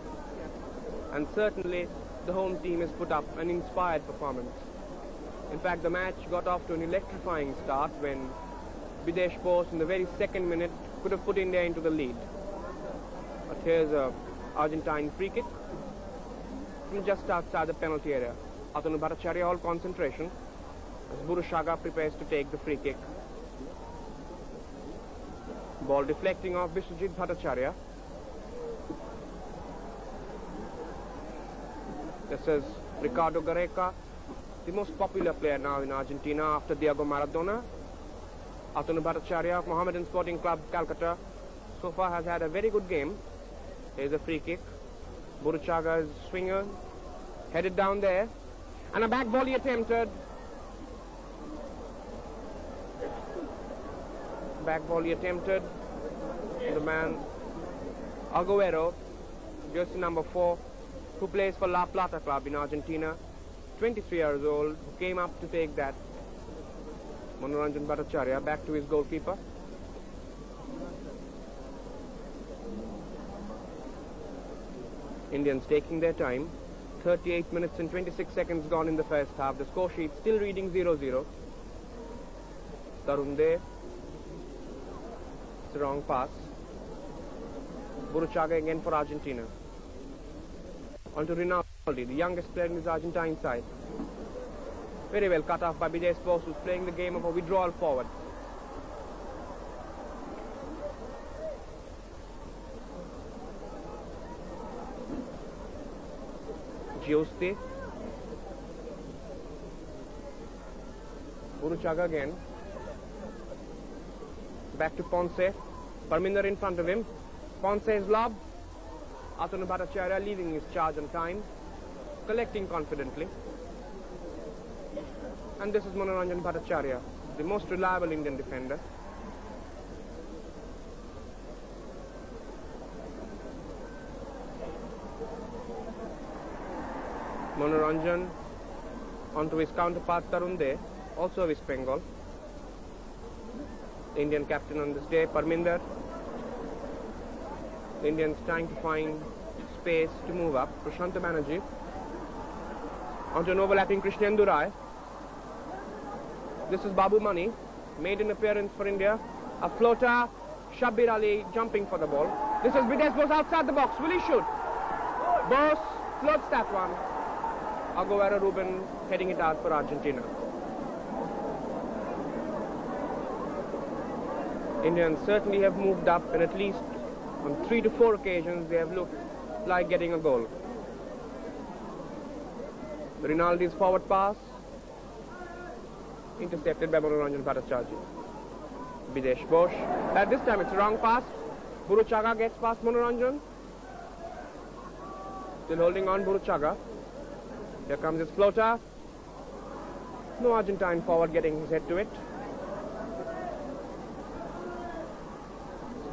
And certainly the home team has put up an inspired performance. In fact, the match got off to an electrifying start when Bidesh Bose in the very second minute could have put India into the lead. But here's a Argentine free kick from just outside the penalty area. Atanu Bhattacharya all concentration as Burushaga prepares to take the free kick. Ball deflecting off Biswajit Bhattacharya. This is Ricardo Gareca, the most popular player now in Argentina after Diego Maradona. Atanu Bhattacharya of Mohammedan Sporting Club, Calcutta, so far has had a very good game. Here's a free kick. Burushaga is swinger, headed down there, and a back volley attempted. Back volley attempted. The man Aguero, jersey number 4, who plays for La Plata club in Argentina, 23 years old, who came up to take that. Manoranjan Bhattacharya back to his goalkeeper. Indians taking their time. 38 minutes and 26 seconds gone in the first half. The score sheet still reading 0-0. Tarun there. It's a wrong pass. Burushaga again for Argentina. On to Rinaldi, the youngest player in his Argentine side. Very well cut off by Bidesh Bose, who's playing the game of a withdrawal forward. Giusti. Burushaga again. Back to Ponce. Parminder in front of him. Ponce's lob. Atanu Bhattacharya leaving his charge on time. Collecting confidently. And this is Manoranjan Bhattacharya, the most reliable Indian defender. Manoranjan onto his counterpart Tarun De, also of West Bengal. The Indian captain on this day, Parminder. The Indians trying to find space to move up. Prashant Banerjee onto an overlapping Krishnendu Rai. This is Babu Mani, made an appearance for India. A floater, Shabbir Ali jumping for the ball. This is Videsh Bose outside the box. Will he shoot? Bose floats that one. Aguero Ruben heading it out for Argentina. Indians certainly have moved up, and at least on 3 to 4 occasions they have looked like getting a goal. Rinaldi's forward pass intercepted by Manoranjan Bhattacharya. Videsh Bose. At this time it's a wrong pass. Buruchaga gets past Manoranjan. Still holding on Buruchaga. Here comes his floater. No Argentine forward getting his head to it.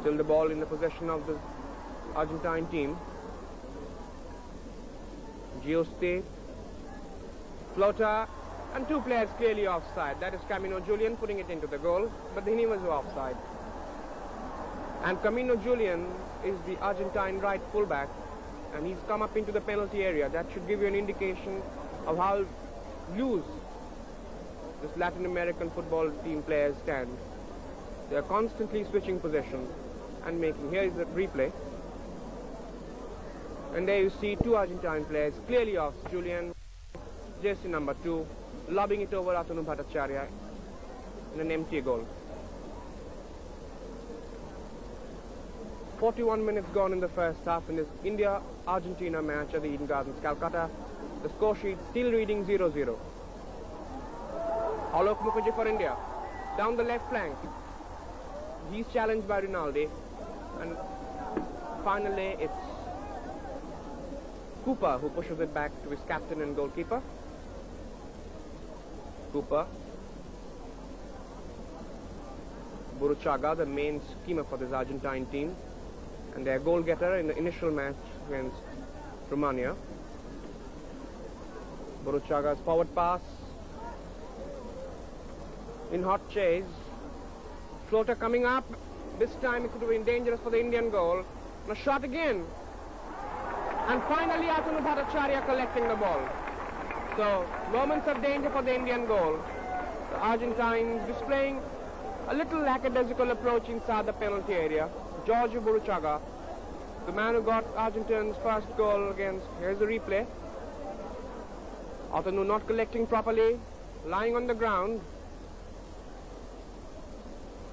Still the ball in the possession of the Argentine team. Giusti. Floater. And 2 players clearly offside. That is Camino Julian putting it into the goal, but he was offside. And Camino Julian is the Argentine right fullback, and he's come up into the penalty area. That should give you an indication of how loose this Latin American football team players stand. They are constantly switching possession and making. Here is the replay. And there you see 2 Argentine players clearly off. Julian, jersey number 2, lobbing it over Atanu Bhattacharya in an empty goal. 41 minutes gone in the first half in this India-Argentina match at the Eden Gardens, Calcutta. The score sheet still reading 0-0. Alok Mukherjee for India. Down the left flank. He's challenged by Rinaldi. And finally it's Cooper who pushes it back to his captain and goalkeeper. Cooper. Buruchaga, the main schemer for this Argentine team, and their goal getter in the initial match against Romania. Buruchaga's forward pass. In hot chase. Floater coming up. This time it could have been dangerous for the Indian goal. And a shot again. And finally Atanu Bhattacharya collecting the ball. So, moments of danger for the Indian goal. The Argentines displaying a little lackadaisical approach inside the penalty area. Giorgio Buruchaga, the man who got Argentina's first goal against, here's the replay. Atanu not collecting properly, lying on the ground.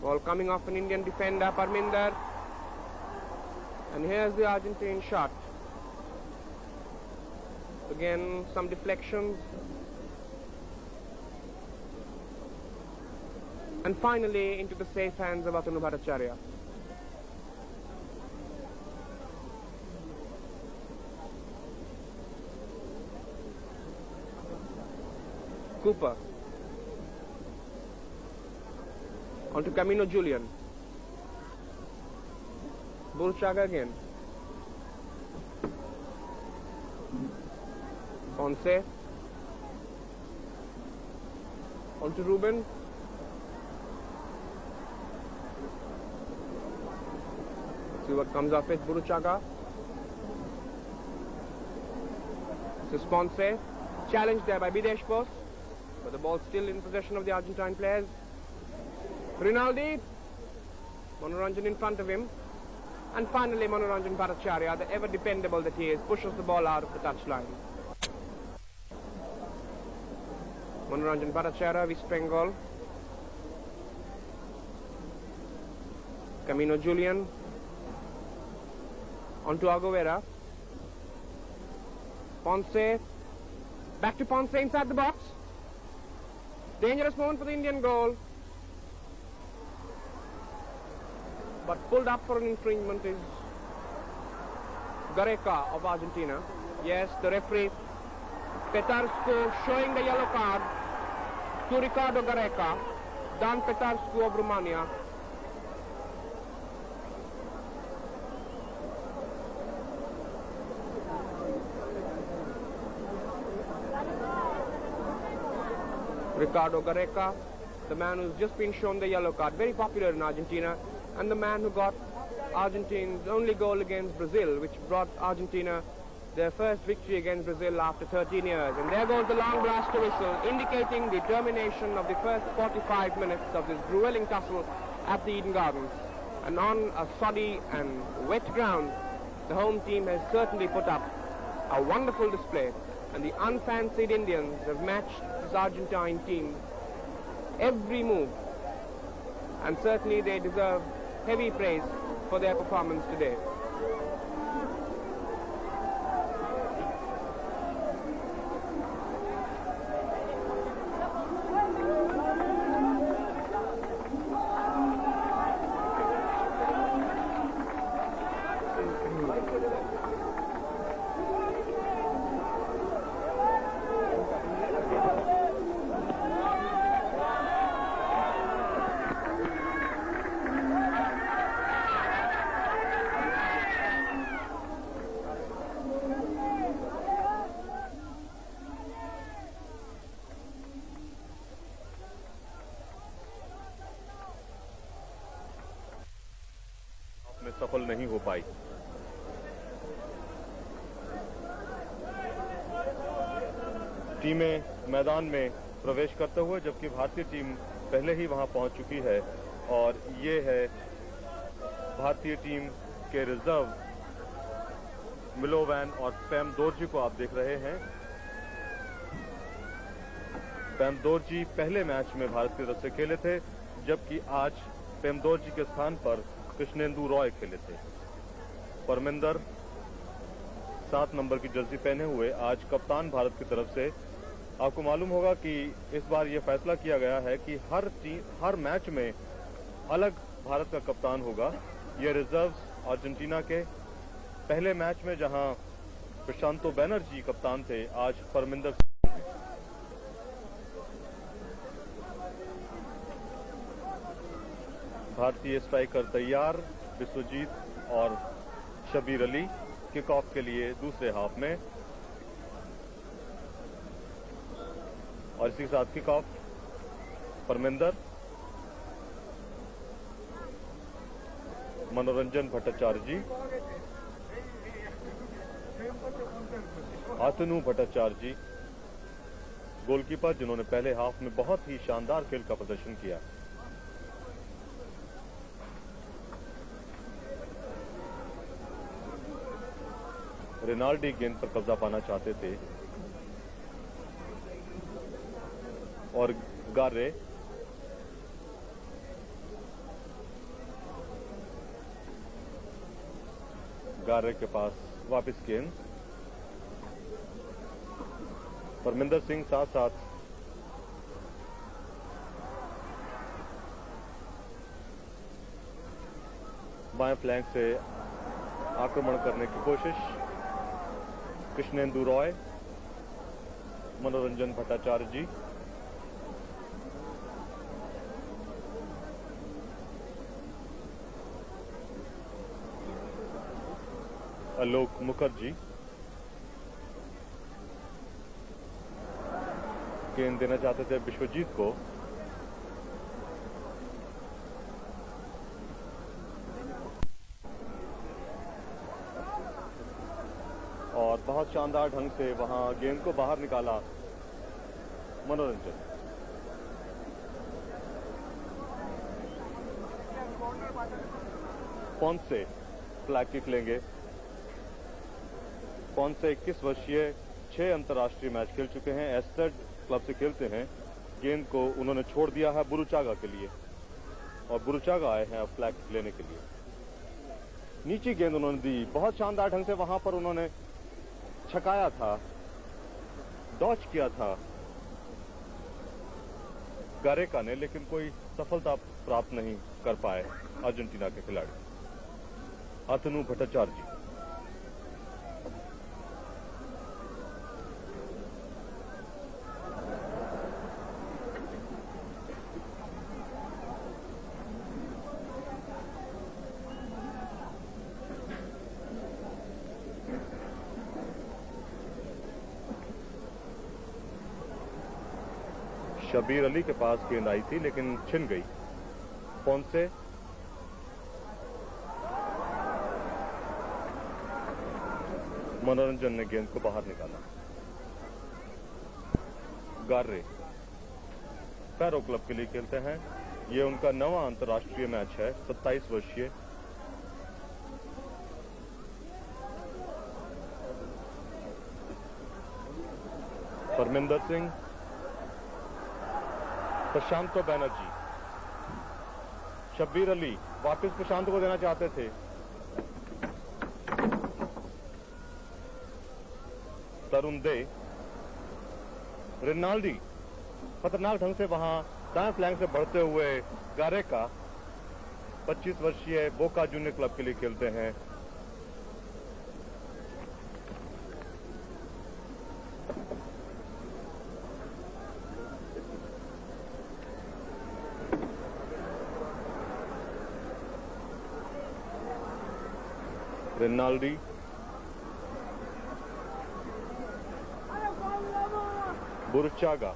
Ball coming off an Indian defender, Parminder. And here's the Argentine shot. Again, some deflections. And finally, into the safe hands of Atanu Bhattacharya. Cooper. Onto Camino Julian. Buruchaga again. Ponce. Onto Ruben. See what comes off it. Buruchaga. This is Ponce. Challenged there by Videsh Bose. But the ball still in possession of the Argentine players. Rinaldi. Manoranjan in front of him. And finally Manoranjan Bhattacharya, the ever dependable that he is, pushes the ball out of the touchline. Manoranjan Bhattacharya, West Bengal. Camino Julian. Onto Aguera. Ponce. Back to Ponce inside the box. Dangerous moment for the Indian goal. But pulled up for an infringement is Gareca of Argentina. Yes, the referee Petarsco showing the yellow card. to Ricardo Gareca, Dan Petarscu of Romania. Ricardo Gareca, the man who's just been shown the yellow card, very popular in Argentina, and the man who got Argentina's only goal against Brazil, which brought Argentina their first victory against Brazil after 13 years. And there goes the long blaster whistle, indicating the termination of the first 45 minutes of this grueling tussle at the Eden Gardens. And on a soddy and wet ground, the home team has certainly put up a wonderful display. And the unfancied Indians have matched this Argentine team every move. And certainly they deserve heavy praise for their performance today. में सफल नहीं हो पाई। टीमें मैदान में प्रवेश करते हुए, जबकि भारतीय टीम पहले ही वहां पहुंच चुकी है। और ये है भारतीय टीम के रिजर्व मिलोवैन और पैम दोरजी को आप देख रहे हैं। पैम दोरजी पहले मैच में भारत की तरफ से खेले थे, जबकि आज पैम दोरजी के स्थान पर कृष्णेंदु रॉय खेले थे। परमिंदर 7 नंबर की जर्सी पहने हुए आज कप्तान भारत की तरफ से। आपको मालूम होगा कि इस बार यह फैसला किया गया है कि हर मैच में अलग भारत का कप्तान होगा। ये रिजर्व्स अर्जेंटीना के पहले मैच में जहां प्रशांतो बैनर्जी कप्तान थे, आज परमिंदर भारतीय स्ट्राइकर तैयार, विश्वजीत और शबीर अली किक ऑफ के लिए दूसरे हाफ में। और इसी के साथ किक ऑफ परमिंदर, मनोरंजन भट्टाचार्य जी, आतनु भट्टाचार्य जी गोलकीपर, जिन्होंने पहले हाफ में बहुत ही शानदार खेल का प्रदर्शन किया। रेनाल्डी गेंद पर कब्जा पाना चाहते थे और गारे के पास वापस गेंद। परमिंदर सिंह साथ साथ बाएं फ्लैंक से आक्रमण करने की कोशिश। कृष्णेंदु रॉय, मनोरंजन भट्टाचार्य जी, आलोक मुखर्जी गेंद देना चाहते थे विश्वजीत को। और बहुत शानदार ढंग से वहां गेंद को बाहर निकाला मनोरंजन। पोंसे फ्लैग किक लेंगे। पोंसे 21 वर्षीय, 6 अंतर्राष्ट्रीय मैच खेल चुके हैं, एस्टेड क्लब से खेलते हैं। गेंद को उन्होंने छोड़ दिया है बुरुचागा के लिए और बुरुचागा आए हैं अब फ्लैग किक लेने के लिए। नीची गेंद उन्होंने दी, बहुत शानदार ढंग से वहां पर उन्होंने छकाया था, डॉच किया था गारेका ने, लेकिन कोई सफलता प्राप्त नहीं कर पाए अर्जेंटीना के खिलाड़ी। आतनु भट्टाचार्य जी, शबीर अली के पास गेंद आई थी लेकिन छिन गई। पोंसे, मनोरंजन ने गेंद को बाहर निकाला। गार्रे पैरो क्लब के लिए खेलते हैं। ये उनका 9वां अंतर्राष्ट्रीय मैच है। 27 वर्षीय परमिंदर सिंह, प्रशांतो बैनर्जी, शब्बीर अली वापस प्रशांत को देना चाहते थे। तरुण दे, रिनाल्डी खतरनाक ढंग से वहां दाएं फ्लैंक से बढ़ते हुए गारेका 25 वर्षीय बोका जूनियर क्लब के लिए खेलते हैं। रिनाल्डी, बुरचागा,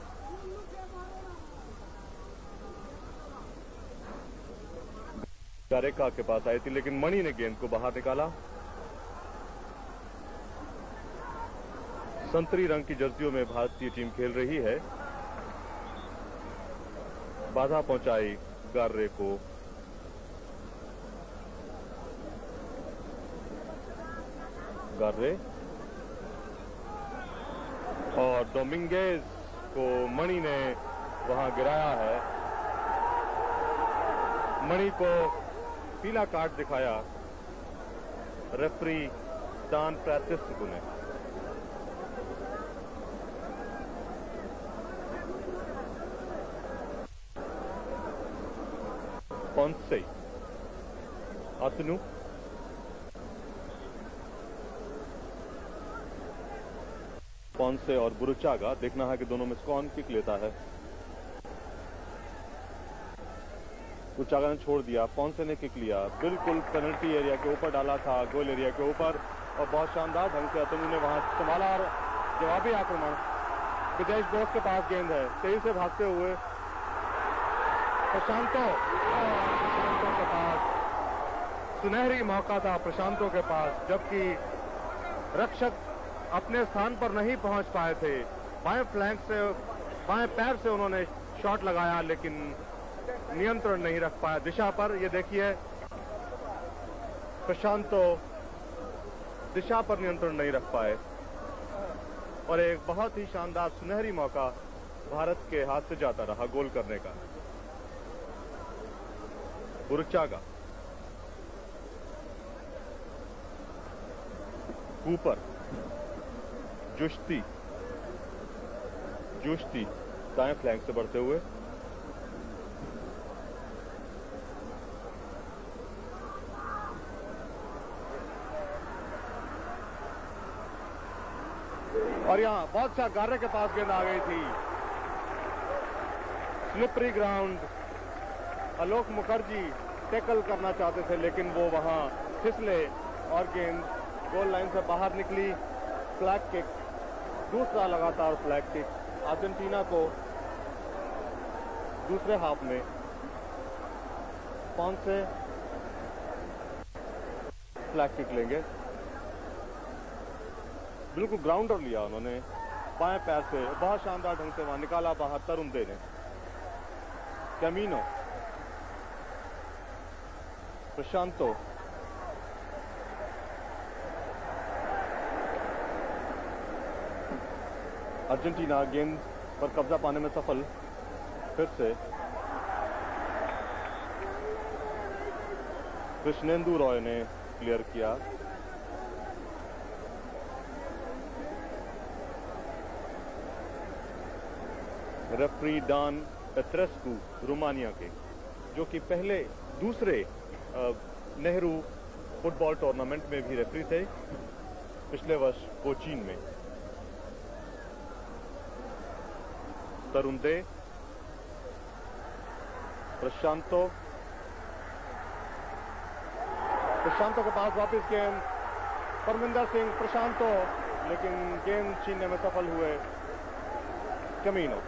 गारेका के पास आई थी लेकिन मणि ने गेंद को बाहर निकाला। संतरी रंग की जर्सियों में भारतीय टीम खेल रही है। बाधा पहुंचाई गार्रे को। गार्रे और डोमिंगेज को मणि ने वहां गिराया है। मणि को पीला कार्ड दिखाया रेफरी डान फ्रांसिस्को ने। पोंसे, अतनु, पोंसे और बुरुचागा। देखना है कि दोनों में कौन किक लेता है। बुरुचागा ने छोड़ दिया, पोंसे ने किक लिया। बिल्कुल पेनल्टी एरिया के ऊपर डाला था, गोल एरिया के ऊपर, और बहुत शानदार ढंग से अतनु ने वहां संभाला और जवाबी आक्रमण। विदेश बोस के पास गेंद है, तेजी से भागते हुए प्रशांतो के पास सुनहरी मौका था प्रशांतो के पास, जबकि रक्षक अपने स्थान पर नहीं पहुंच पाए थे। बाएं फ्लैंक से, बाएं पैर से उन्होंने शॉट लगाया लेकिन नियंत्रण नहीं रख पाया दिशा पर। ये देखिए प्रशांतो दिशा पर नियंत्रण नहीं रख पाए और एक बहुत ही शानदार सुनहरी मौका भारत के हाथ से जाता रहा गोल करने का। बुरुचागा, कूपर, जुश्ती दाएं फ्लैंक से बढ़ते हुए और यहां बहुत सा गार्रे के पास गेंद आ गई थी। स्लिपरी ग्राउंड, आलोक मुखर्जी टैकल करना चाहते थे लेकिन वो वहां फिसले और गेंद गोल लाइन से बाहर निकली। फ्लैग किक, दूसरा लगातार फ्लैग किक अर्जेंटीना को दूसरे हाफ में। पोंसे फ्लैग किक लेंगे। बिल्कुल ग्राउंडर लिया उन्होंने बाएं पैर से, बहुत शानदार ढंग से वहां निकाला बाहर तरुण दे ने। कैमिनो, प्रशांतो, अर्जेंटीना गेंद पर कब्जा पाने में सफल। फिर से कृष्णेंदु रॉय ने क्लियर किया। रेफरी डान पेत्रेस्कू रोमानिया के, जो कि पहले दूसरे नेहरू फुटबॉल टूर्नामेंट में भी रेफरी थे पिछले वर्ष कोचीन में। तरुण दे, प्रशांतो के पास वापस गेंद, परमिंदर सिंह, प्रशांतो, लेकिन गेंद छीनने में सफल हुए Camino.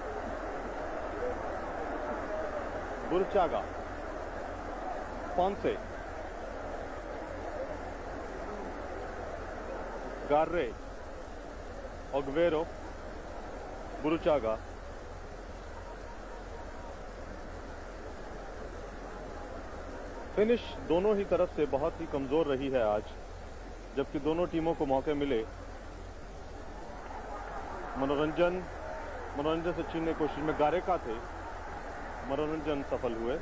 Burchaga, Ponce, Garre, Aguero, Burchaga, finish दोनों ही तरफ से बहुत ही कमजोर रही है आज, जबकि दोनों टीमों को मौके मिले। मनोरंजन से छीनने की कोशिश में गारेका थे, मनोरंजन सफल हुए।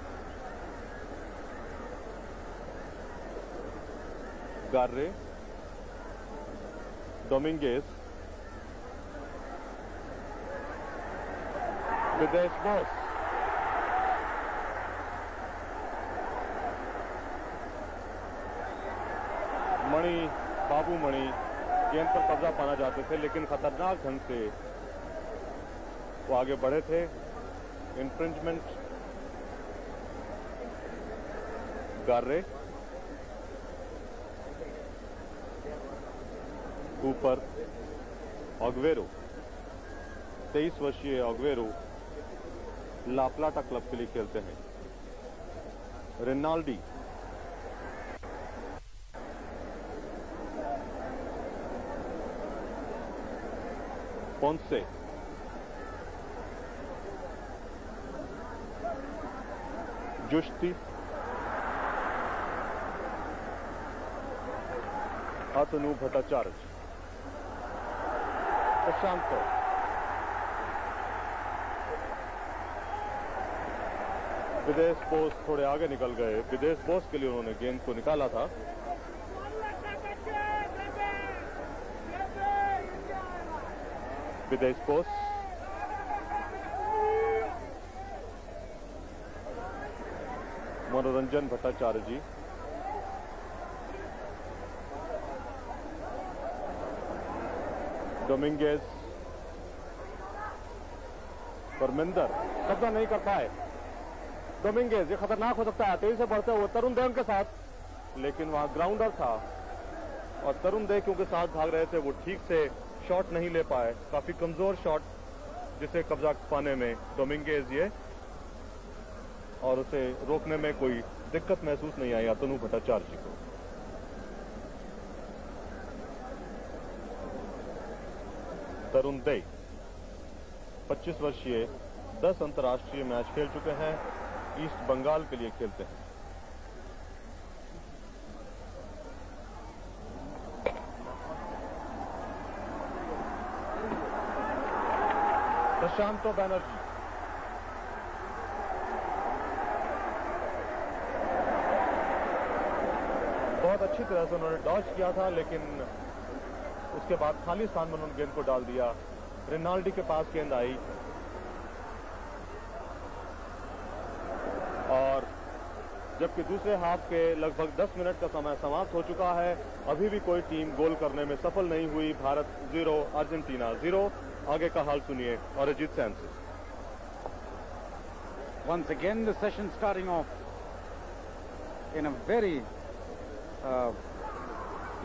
गार्रे, डोमिंगेज, विदेश बोस, मणि, बाबू मणि गेंद पर कब्जा पाना चाहते थे, लेकिन खतरनाक ढंग से वो आगे बढ़े थे। इन्फ्रिंजमेंट, गार्रे, ऊपर ऑगवेरो, 23 वर्षीय ऑगवेरो लाप्लाटा क्लब के लिए खेलते हैं। रिनाल्डी, पोंसे, जुश्ती, अतनु भट्टाचार्य, प्रशांत, विदेश बोस थोड़े आगे निकल गए। विदेश बोस के लिए उन्होंने गेंद को निकाला था। विदेश बोस, मनोरंजन भट्टाचार्य जी, डोमिंगेज, परमिंदर कब्जा नहीं कर पाए। डोमिंगेज, ये खतरनाक हो सकता है तेजी से बढ़ते हुए तरुण देव के साथ, लेकिन वहां ग्राउंडर था और तरुण देव क्योंकि साथ भाग रहे थे, वो ठीक से शॉट नहीं ले पाए। काफी कमजोर शॉट जिसे कब्जा पाने में डोमिंगेज ये, और उसे रोकने में कोई दिक्कत महसूस नहीं आई अतनु भट्टाचार्य जी को। तरुण देव 25 वर्षीय, 10 अंतर्राष्ट्रीय मैच खेल चुके हैं, ईस्ट बंगाल के लिए खेलते हैं। प्रशांत बैनर्जी, बहुत अच्छी तरह से उन्होंने डॉज किया था, लेकिन उसके बाद खाली स्थान में उन्होंने गेंद को डाल दिया। रिनाल्डी के पास गेंद आई और जबकि दूसरे हाफ के लगभग 10 मिनट का समय समाप्त हो चुका है, अभी भी कोई टीम गोल करने में सफल नहीं हुई। भारत 0, अर्जेंटीना 0। आगे का हाल सुनिए और अजीत सैन से। Once again the session starting off in a very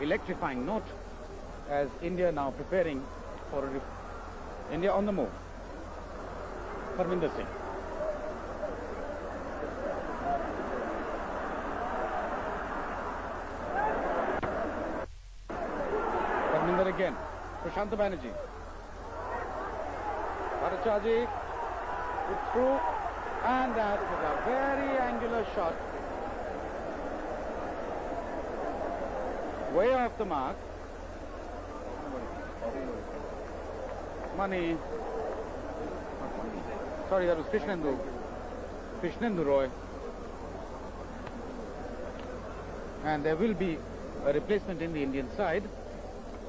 electrifying note as India now preparing for India on the move. Parminder Singh. Parminder again. Prashant Banerjee. Bhattacharjee. It's through. And that was a very angular shot. Way off the mark. Mani. Sorry, that was Krishnendu Roy. And there will be a replacement in the Indian side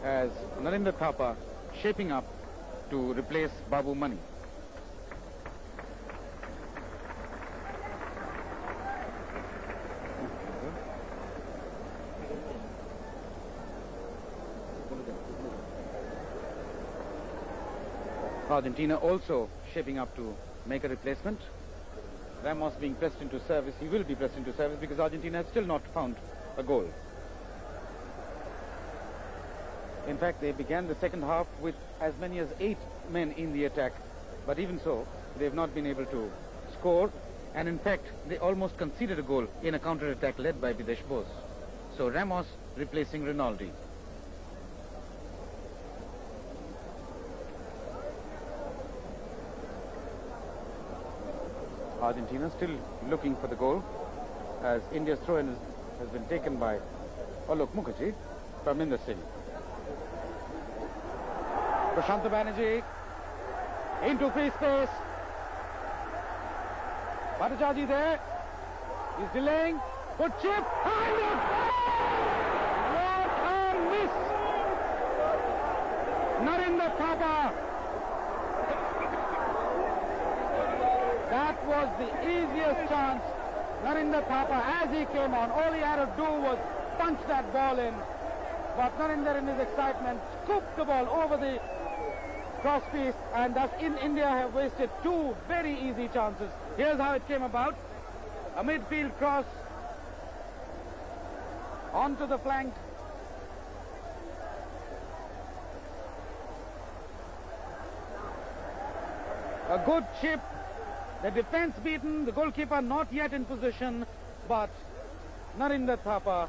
as Narendra Thapa shaping up to replace Babu Mani. Argentina also shaping up to make a replacement. Ramos being pressed into service. He will be pressed into service because Argentina has still not found a goal. In fact, they began the second half with as many as 8 men in the attack, but even so, they have not been able to score, And in fact, they almost conceded a goal in a counter-attack led by Videsh Bose. So Ramos replacing Rinaldi. Argentina still looking for the goal, as India's throw-in has been taken by Alok Mukherjee from Inder Singh. Prashant Banerjee into free space. Bhattacharjee there. He's delaying. Good chip. What a miss! Narinder Thapa. That was the easiest chance. Narinder Thapa, as he came on, all he had to do was punch that ball in. But Narinder, in his excitement, scooped the ball over the cross piece, and thus India have wasted two very easy chances. Here's how it came about. A midfield cross onto the flank. A good chip. The defense beaten, the goalkeeper not yet in position, but Narinder Thapa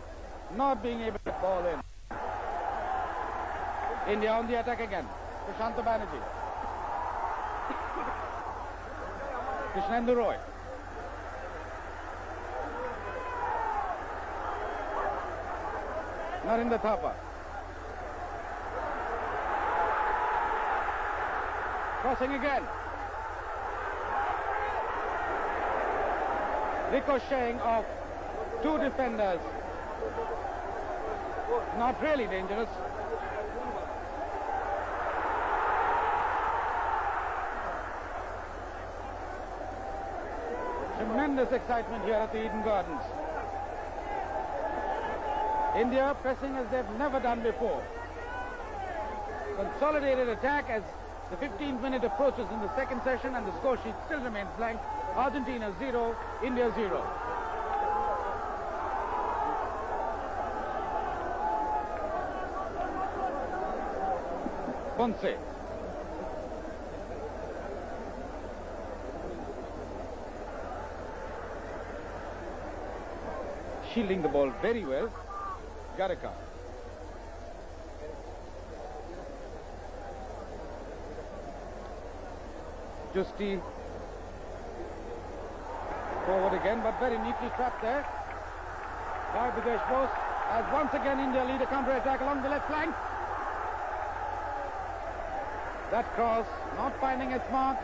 not being able to get the ball in. India on the attack again. Prashant Banerjee. Krishnendu Roy. Narinder Thapa. Crossing again. Ricocheting off two defenders. Not really dangerous. Tremendous excitement here at the Eden Gardens. India pressing as they've never done before. Consolidated attack as the 15th minute approaches in the second session, and the score sheet still remains blank. Argentina 0, India 0. Ponce. Shielding the ball very well. Garika. Justi. Forward again, but very neatly trapped there by Videsh Bose, as once again India lead a counter-attack along the left flank. That cross not finding its mark,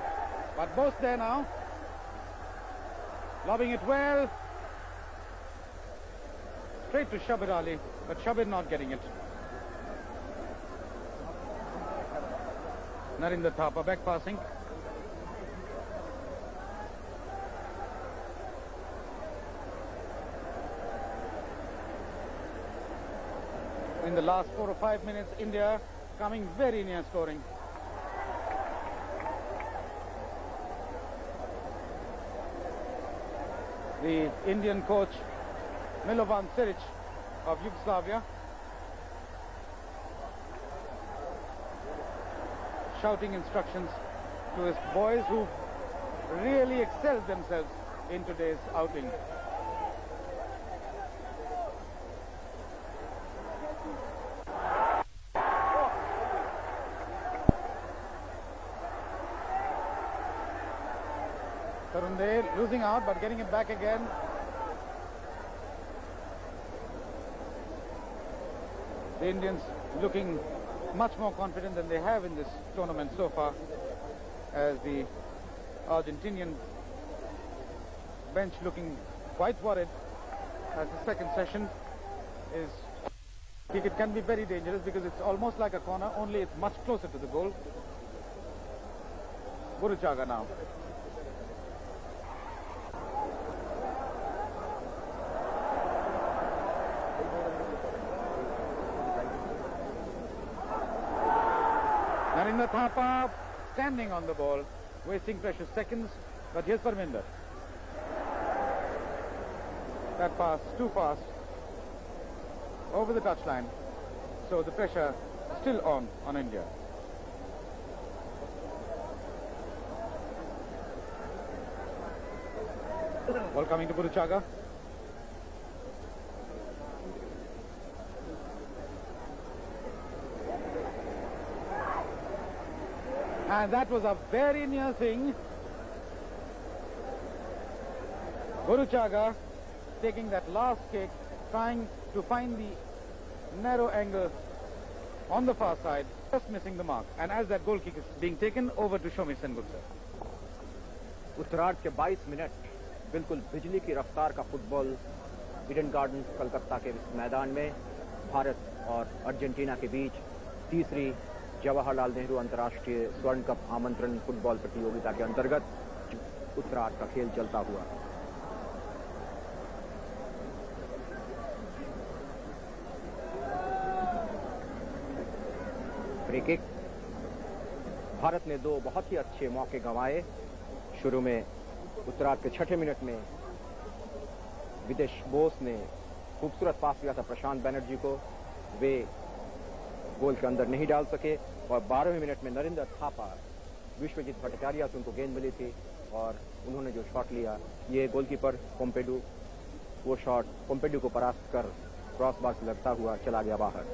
but Bose there now, lobbing it well straight to Shabir Ali, but Shabir not getting it. Narinder Thapa back passing. In the last 4 or 5 minutes, India coming very near scoring. The Indian coach Milovan Siric of Yugoslavia shouting instructions to his boys, who really excelled themselves in today's outing. Tarunde losing out, but getting it back again. The Indians looking much more confident than they have in this tournament so far, as the Argentinian bench looking quite worried, as the second session is, I think it can be very dangerous because it's almost like a corner, only it's much closer to the goal. Guruchaga now. Narinder Thapa standing on the ball, wasting precious seconds, but here's Parminder. That pass too fast, over the touchline, so the pressure still on India. Ball coming to Buruchaga. And that was a very near thing. Buruchaga taking that last kick, trying to find the narrow angle on the far side, just missing the mark. And as that goal kick is being taken over to Shomi Sengupta. उत्तरार्ध के 22 minute बिल्कुल बिजली की रफ्तार का football Eden gardens Calcutta के इस मैदान में भारत और अर्जेंटीना के बीच तीसरी जवाहरलाल नेहरू अंतर्राष्ट्रीय स्वर्ण कप आमंत्रण फुटबॉल प्रतियोगिता के अंतर्गत उत्तरार्ध का खेल चलता हुआ। Free kick. भारत ने दो बहुत ही अच्छे मौके गंवाए। शुरू में उत्तरार्ध के 6 मिनट में विदेश बोस ने खूबसूरत पास दिया था प्रशांत बनर्जी को, वे गोल के अंदर नहीं डाल सके। और 12वें मिनट में नरेंद्र थापा, विश्वजीत भट्टाचार्य से उनको गेंद मिली थी और उन्होंने जो शॉट लिया, ये गोलकीपर पोम्पेडू, वो शॉट पोम्पेडू को परास्त कर क्रॉस बार से लगता हुआ चला गया बाहर।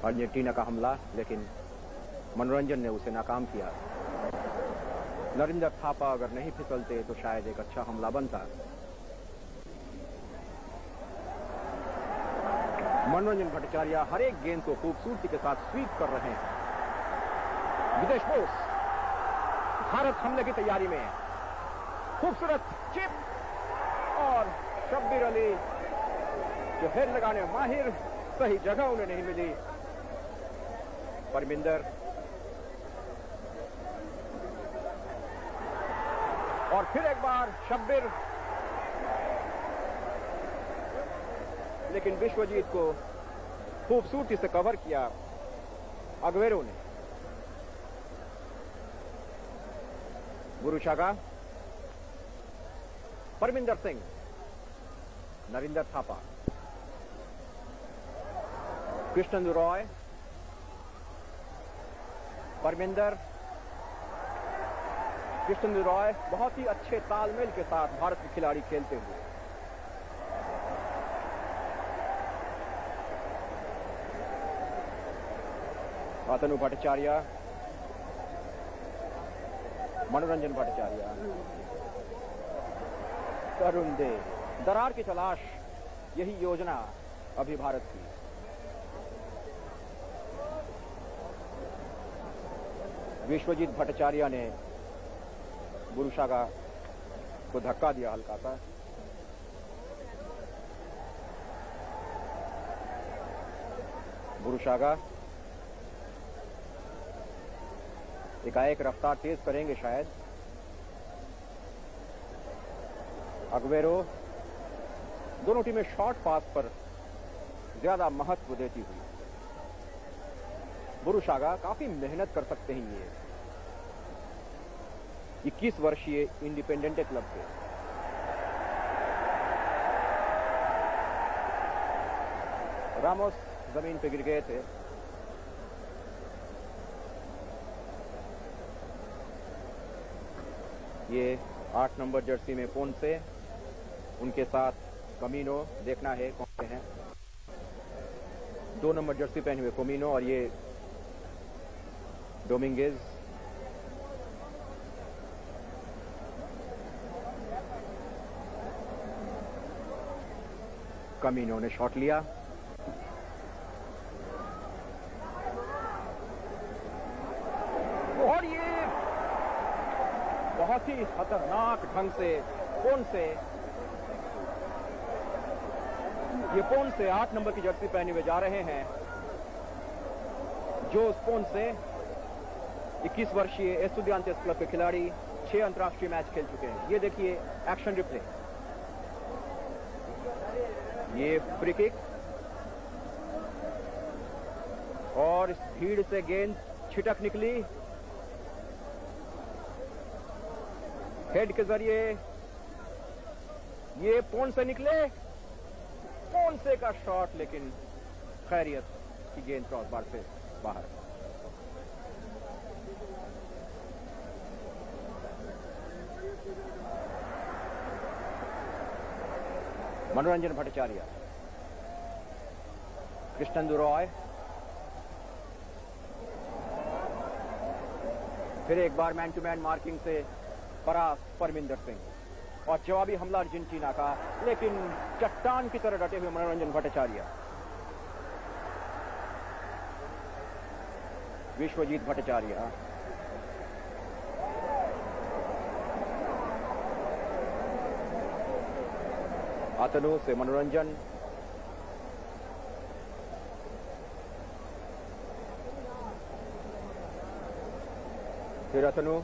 अर्जेंटीना का हमला, लेकिन मनोरंजन ने उसे नाकाम किया। नरेंद्र थापा अगर नहीं फिसलते तो शायद एक अच्छा हमला बनता। मनोरंजन भट्टाचार्य हर एक गेंद को खूबसूरती के साथ स्वीप कर रहे हैं। विदेश बोस, भारत हमले की तैयारी में। खूबसूरत चिप और शब्बीर अली जो हेड लगाने में माहिर, सही जगह उन्हें नहीं मिली। परमिंदर और फिर एक बार शब्बीर, लेकिन विश्वजीत को खूबसूरती से कवर किया अग्वेरो ने। बुरुशागा, परमिंदर सिंह, नरेंद्र थापा, कृष्णेंदु रॉय, परमिंदर, कृष्णेंदु रॉय बहुत ही अच्छे तालमेल के साथ भारत के खिलाड़ी खेलते हुए। अतनु भट्टाचार्य, मनोरंजन भट्टाचार्य, तरुण दे, दरार की तलाश, यही योजना अभी भारत की। विश्वजीत भट्टाचार्य ने बुरुशागा को धक्का दिया हल्का सा। बुरुशागा एकाएक रफ्तार तेज करेंगे शायद। अग्वेरो, दोनों टीमें शॉर्ट पास पर ज्यादा महत्व देती हुई। बुरुशागा काफी मेहनत कर सकते हैं ये 21 वर्षीय इंडिपेंडेंट क्लब के। रामोस जमीन पे गिर गए थे। ये 8 नंबर जर्सी में पोन से, उनके साथ कमीनो, देखना है कौन से हैं। 2 नंबर जर्सी पहने हुए कोमिनो और ये डोमिंगेज। कमीनो ने शॉट लिया। और ये बहुत ही खतरनाक ढंग से पोन से, ये पोन से 8 नंबर की जर्सी पहने हुए जा रहे हैं। जो पोन से 21 वर्षीय एस्टुडियांतेस क्लब के खिलाड़ी 6 अंतर्राष्ट्रीय मैच खेल चुके हैं। ये देखिए एक्शन रिप्ले। ये फ्री किक और इस भीड़ से गेंद छिटक निकली। हेड के जरिए ये पोन से निकले, पोन से का शॉट, लेकिन खैरियत की गेंद क्रॉस बार से बाहर। मनोरंजन भट्टाचार्य, कृष्णेंदु रॉय, फिर एक बार मैन टू मैन मार्किंग से परास्त परमिंदर सिंह और जवाबी हमला अर्जेंटीना का, लेकिन चट्टान की तरह डटे हुए मनोरंजन भट्टाचार्य। विश्वजीत भट्टाचार्य, अतनु से मनोरंजन, फिर अतनु,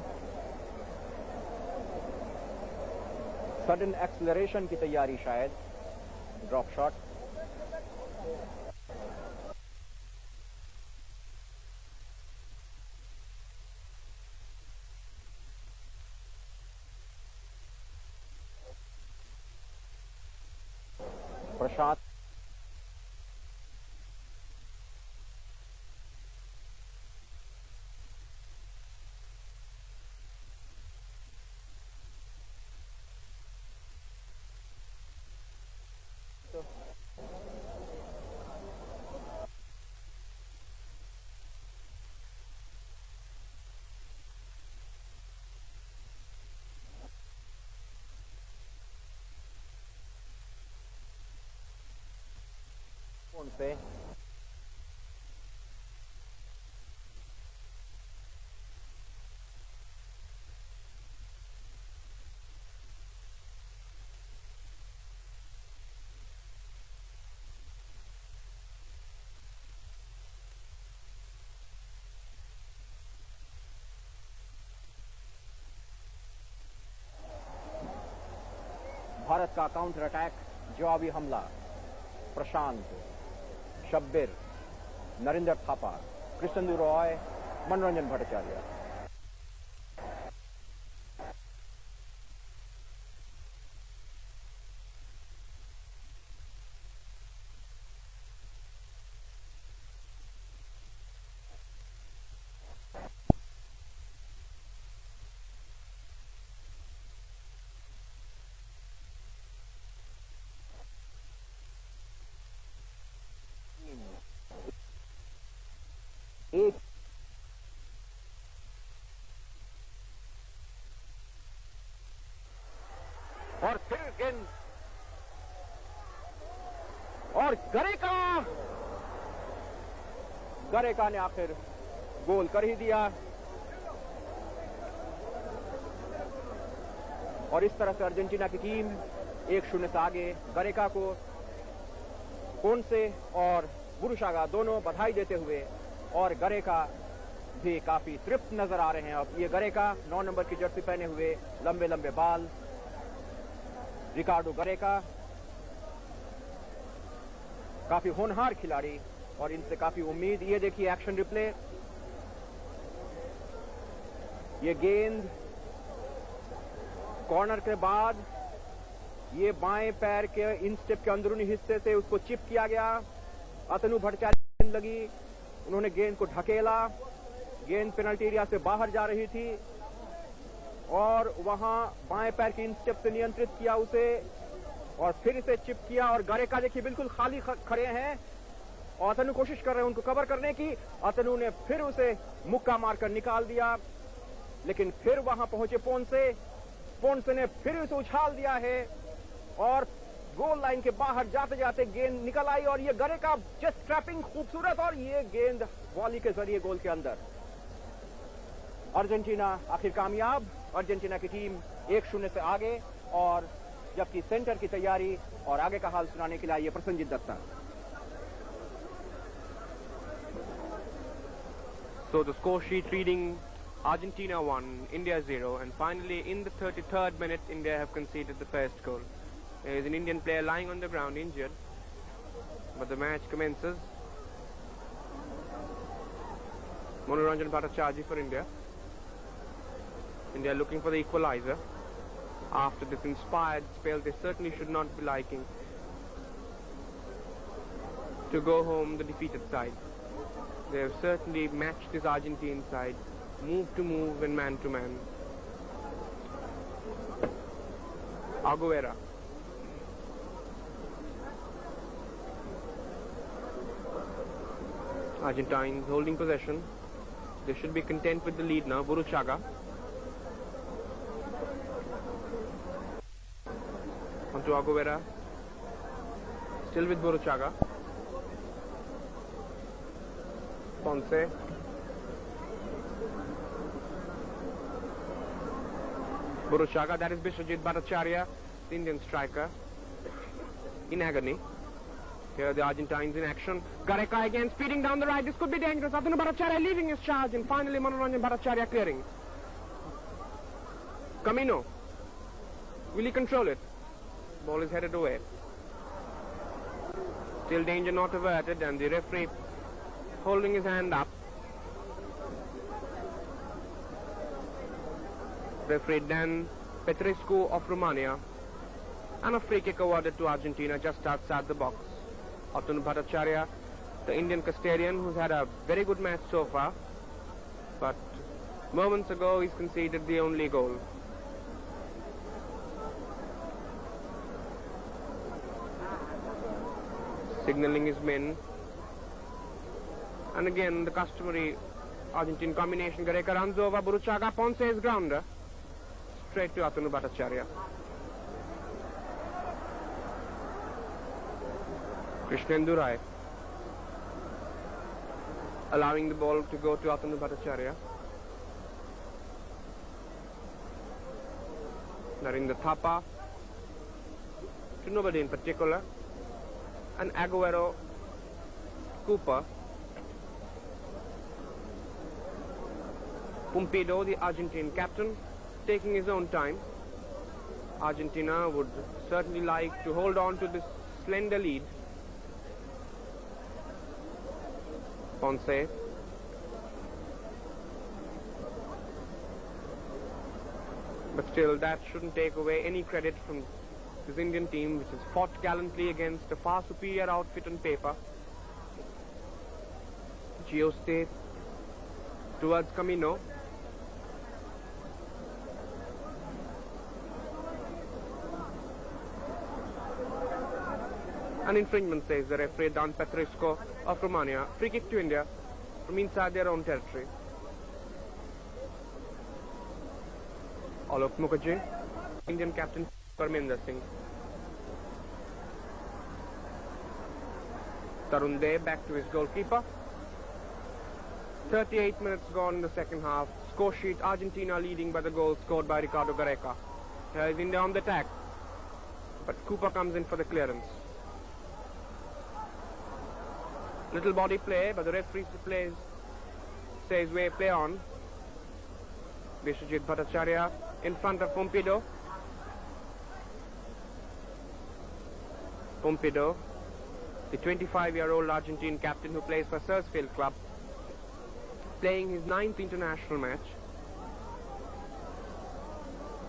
सडन एक्सेलरेशन की तैयारी शायद, ड्रॉप शॉट, प्रशांत, से भारत का काउंटर अटैक, जवाबी हमला, प्रशांत, शब्बीर, नरेंद्र थापा, कृष्णेंदु रॉय, मनोरंजन भट्टाचार्य। एक और फिर गेंद और गरेका ने आखिर गोल कर ही दिया और इस तरह से अर्जेंटीना की टीम 1-0 से आगे। गरेका को कोनसे और बुरुशागा दोनों बधाई देते हुए और गरेका भी काफी तृप्त नजर आ रहे हैं। अब ये गरेका 9 नंबर की जर्सी पहने हुए, लंबे लंबे बाल, रिकार्डो गरेका काफी होनहार खिलाड़ी और इनसे काफी उम्मीद। ये देखिए एक्शन रिप्ले, ये गेंद कॉर्नर के बाद ये बाएं पैर के इंस्टेप के अंदरूनी हिस्से से उसको चिप किया गया। अतनु भट्टाचार्य गेंद लगी, उन्होंने गेंद को ढकेला, गेंद पेनल्टी एरिया से बाहर जा रही थी और वहां बाएं पैर के इंस्टेप से नियंत्रित किया उसे और फिर इसे चिप किया और गरेका देखिए बिल्कुल खाली खड़े हैं और अतनु कोशिश कर रहे हैं उनको कवर करने की। अतनु ने फिर उसे मुक्का मारकर निकाल दिया, लेकिन फिर वहां पहुंचे पोंसे ने फिर उसे उछाल दिया है और गोल लाइन के बाहर जाते जाते गेंद निकल आई और ये गरेका जस्ट ट्रैपिंग खूबसूरत और ये गेंद वॉली के जरिए गोल के अंदर। अर्जेंटीना आखिर कामयाब, अर्जेंटीना की टीम 1-0 से आगे और जबकि सेंटर की तैयारी और आगे का हाल सुनाने के लिए आइए Prasannajit Dutta. So the score sheet reading Argentina 1, India 0, and finally in the 33rd minute India have conceded the first goal. There is an Indian player lying on the ground injured, but the match commences. Manoranjan Bhattacharjee for India. India looking for the equalizer. After this inspired spell, they certainly should not be liking to go home the defeated side. They have certainly matched this Argentine side, move to move and man to man. Aguera. Argentines holding possession. They should be content with the lead now. Burruchaga. Onto Aguilera. Still with Burruchaga. Ponce. Burruchaga, that is Biswajit Bhattacharya, the Indian striker, in agony. Here are the Argentines in action. Gareca again speeding down the right. This could be dangerous. Atanu Bhattacharya leading his charge, and finally Manoranjan Bhattacharya clearing. Camino. Will he control it? Ball is headed away. Still danger not averted, and the referee holding his hand up. Referee Dan Petrescu of Romania, and a free kick awarded to Argentina just outside the box. Atanu Bhattacharya, the Indian custodian, who's had a very good match so far, but moments ago he's conceded the only goal. Signalling his men, and again the customary Argentine combination. Gareca runs over Burruchaga. Ponce's grounder straight to Atanu Bhattacharya. Krishnendu allowing the ball to go to Atanu Bhattacharya. Narendra Thapa to nobody in particular, and Aguero, Cooper, Pumpido, the Argentine captain, taking his own time. Argentina would certainly like to hold on to this slender lead. Ponce. But still, that shouldn't take away any credit from this Indian team, which has fought gallantly against a far superior outfit on paper. Gioste towards Camino. An infringement, says the referee Dan Petrescu of Romania. Free kick to India from inside their own territory. Alok Mukherjee, Indian captain Parminder Singh. Tarun Dey back to his goalkeeper. 38 minutes gone in the second half. Score sheet: Argentina leading by the goal scored by Ricardo Gareca. Here is India on the attack, but Cooper comes in for the clearance. Little body play, but the referee says we play on. Biswajit Bhattacharya in front of Pumpido. Pumpido, the 25-year-old Argentine captain who plays for Sarsfield Club, playing his 9th international match,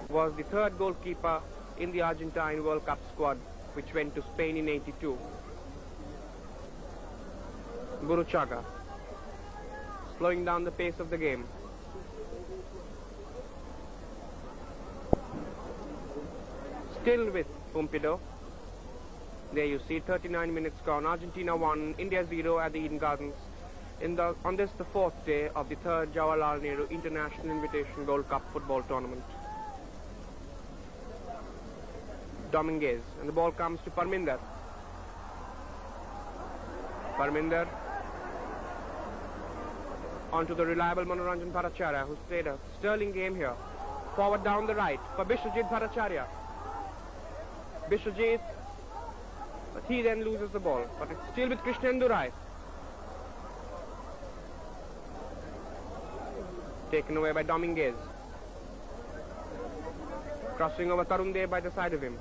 was the third goalkeeper in the Argentine World Cup squad, which went to Spain in '82. Burruchaga, slowing down the pace of the game. Still with Pumpido. There you see 39 minutes gone. Argentina 1, India 0 at the Eden Gardens. On this, the 4th day of the 3rd Jawaharlal Nehru International Invitation Gold Cup football tournament. Dominguez, and the ball comes to Parminder. Parminder onto the reliable Manoranjan Bhattacharya, who's played a sterling game here. Forward down the right for Biswajit Bhattacharya. Biswajit, but he then loses the ball. But it's still with Krishnendu Rai. Taken away by Dominguez. Crossing over Tarun Dey by the side of him.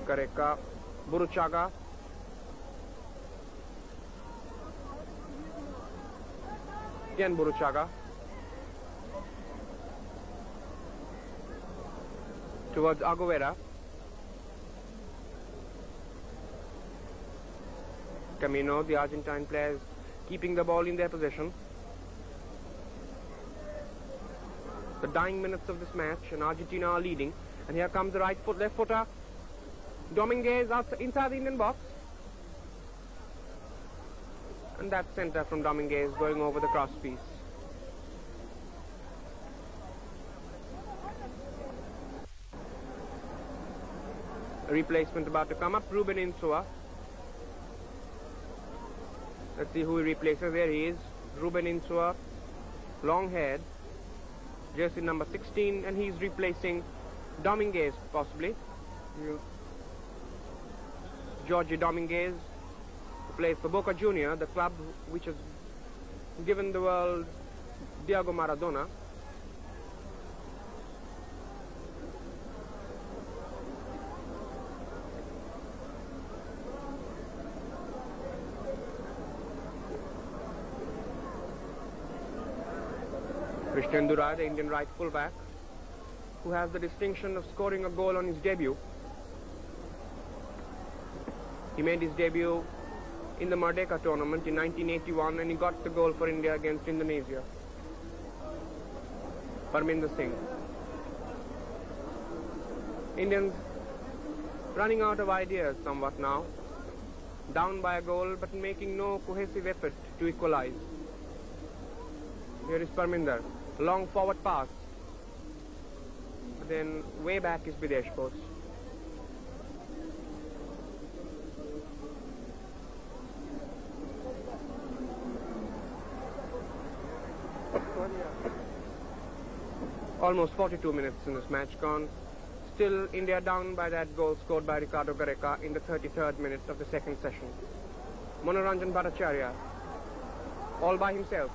Gareca, Burruchaga. Again Burruchaga. Towards Aguilera. Camino, the Argentine players, keeping the ball in their possession. The dying minutes of this match, and Argentina are leading. And here comes the right foot, left footer. Dominguez inside the Indian box. And that centre from Dominguez going over the cross piece. A replacement about to come up, Ruben Insua. Let's see who he replaces. There he is, Ruben Insua, long-haired, jersey number 16, and he's replacing Dominguez, possibly. Jorge Dominguez, who plays for Boca Junior, the club which has given the world Diego Maradona. Krishnan Durai, the Indian right fullback, who has the distinction of scoring a goal on his debut. He made his debut in the Merdeka tournament in 1981 and he got the goal for India against Indonesia. Parminder Singh. Indians running out of ideas somewhat now. Down by a goal but making no cohesive effort to equalize. Here is Parminder. Long forward pass. Then way back is Bidesh Bose. Almost 42 minutes in this match gone. Still India down by that goal scored by Ricardo Gareca in the 33rd minute of the second session. Manoranjan Bhattacharya, all by himself.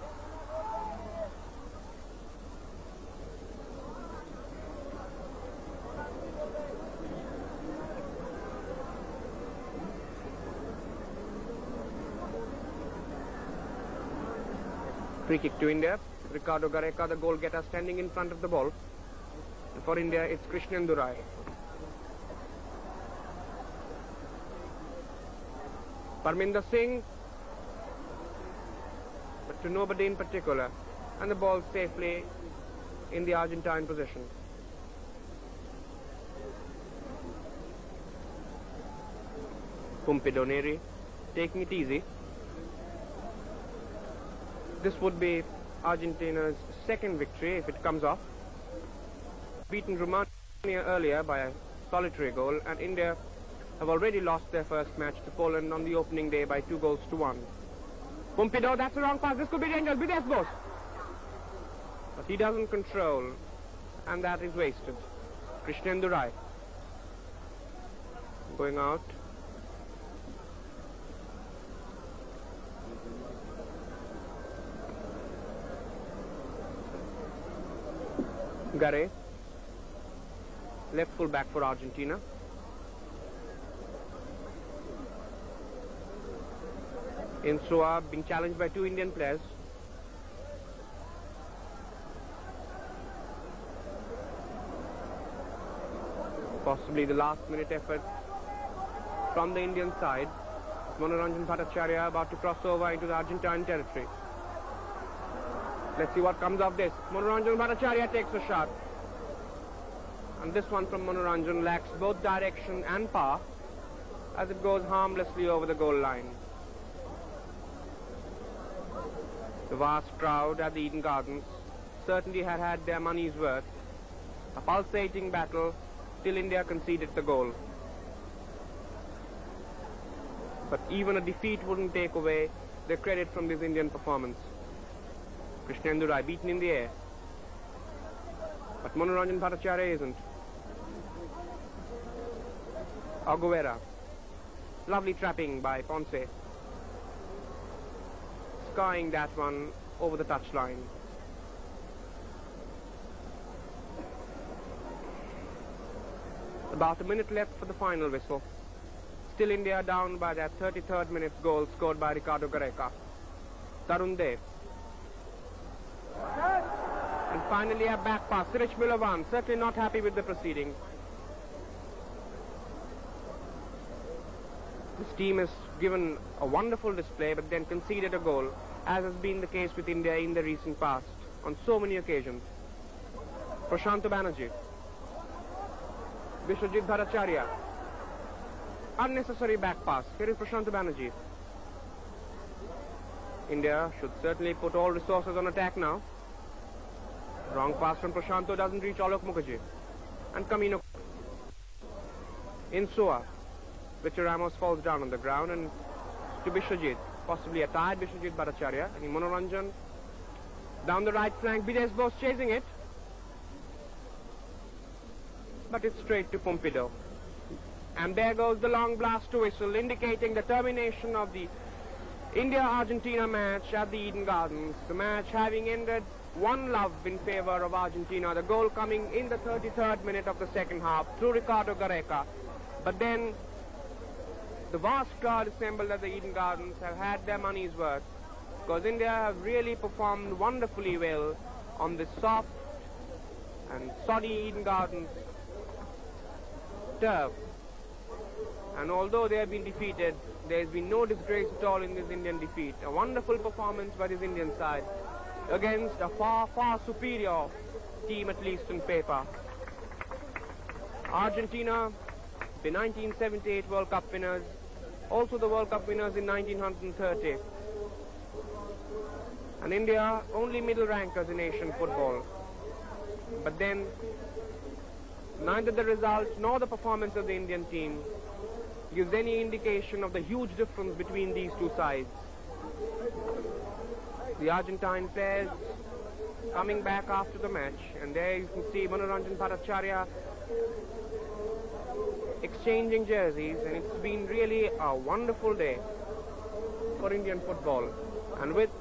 Free kick to India. Ricardo Gareca, the goal getter, standing in front of the ball. And for India, it's Krishnan Durai. Parminder Singh, but to nobody in particular. And the ball safely in the Argentine possession. Pumpido Neri taking it easy. This would be Argentina's second victory if it comes off. Beaten Romania earlier by a solitary goal, and India have already lost their first match to Poland on the opening day by 2-1. Pumpido, that's the wrong pass. This could be dangerous. Bidesh Bose. But he doesn't control, and that is wasted. Krishnan Durai going out. Gare, left full back for Argentina. Insua being challenged by two Indian players. Possibly the last minute effort from the Indian side. Manoranjan Bhattacharya about to cross over into the Argentine territory. Let's see what comes of this. Manoranjan Bhattacharya takes a shot. And this one from Manoranjan lacks both direction and power as it goes harmlessly over the goal line. The vast crowd at the Eden Gardens certainly had their money's worth. A pulsating battle till India conceded the goal. But even a defeat wouldn't take away the credit from this Indian performance. Krishnan Durai beaten in the air. But Manoranjan Bhattacharya isn't. Aguera. Lovely trapping by Ponce. Skying that one over the touchline. About a minute left for the final whistle. Still India down by that 33rd minute goal scored by Ricardo Gareca. Tarun Dev. And finally a back pass. Sirich Milovan certainly not happy with the proceedings. This team has given a wonderful display but then conceded a goal, as has been the case with India in the recent past on so many occasions. Prashant Banerjee. Vishwajit Bhattacharya. Unnecessary back pass. Here is Prashant Banerjee. India should certainly put all resources on attack now. Wrong pass from Prashanto doesn't reach Alok Mukherjee. And Camino. In Sua, Victor Ramos falls down on the ground, and to Bishwajit, possibly a tired Bishwajit Bhattacharya. And Manoranjan down the right flank, Bidesh Bose chasing it. But it's straight to Pompidou. And there goes the long blast to whistle, indicating the termination of the India-Argentina match at the Eden Gardens. The match having ended 1-love in favor of Argentina. The goal coming in the 33rd minute of the second half through Ricardo Gareca. But then the vast crowd assembled at the Eden Gardens have had their money's worth, because India have really performed wonderfully well on this soft and soddy Eden Gardens turf. And although they have been defeated, there has been no disgrace at all in this Indian defeat. A wonderful performance by this Indian side against a far, far superior team, at least on paper. Argentina, the 1978 World Cup winners, also the World Cup winners in 1930. And India, only middle rankers in Asian football. But then, neither the results nor the performance of the Indian team gives any indication of the huge difference between these two sides. The Argentine players coming back after the match, and there you can see Manoranjan Bhattacharya exchanging jerseys, and it's been really a wonderful day for Indian football. And with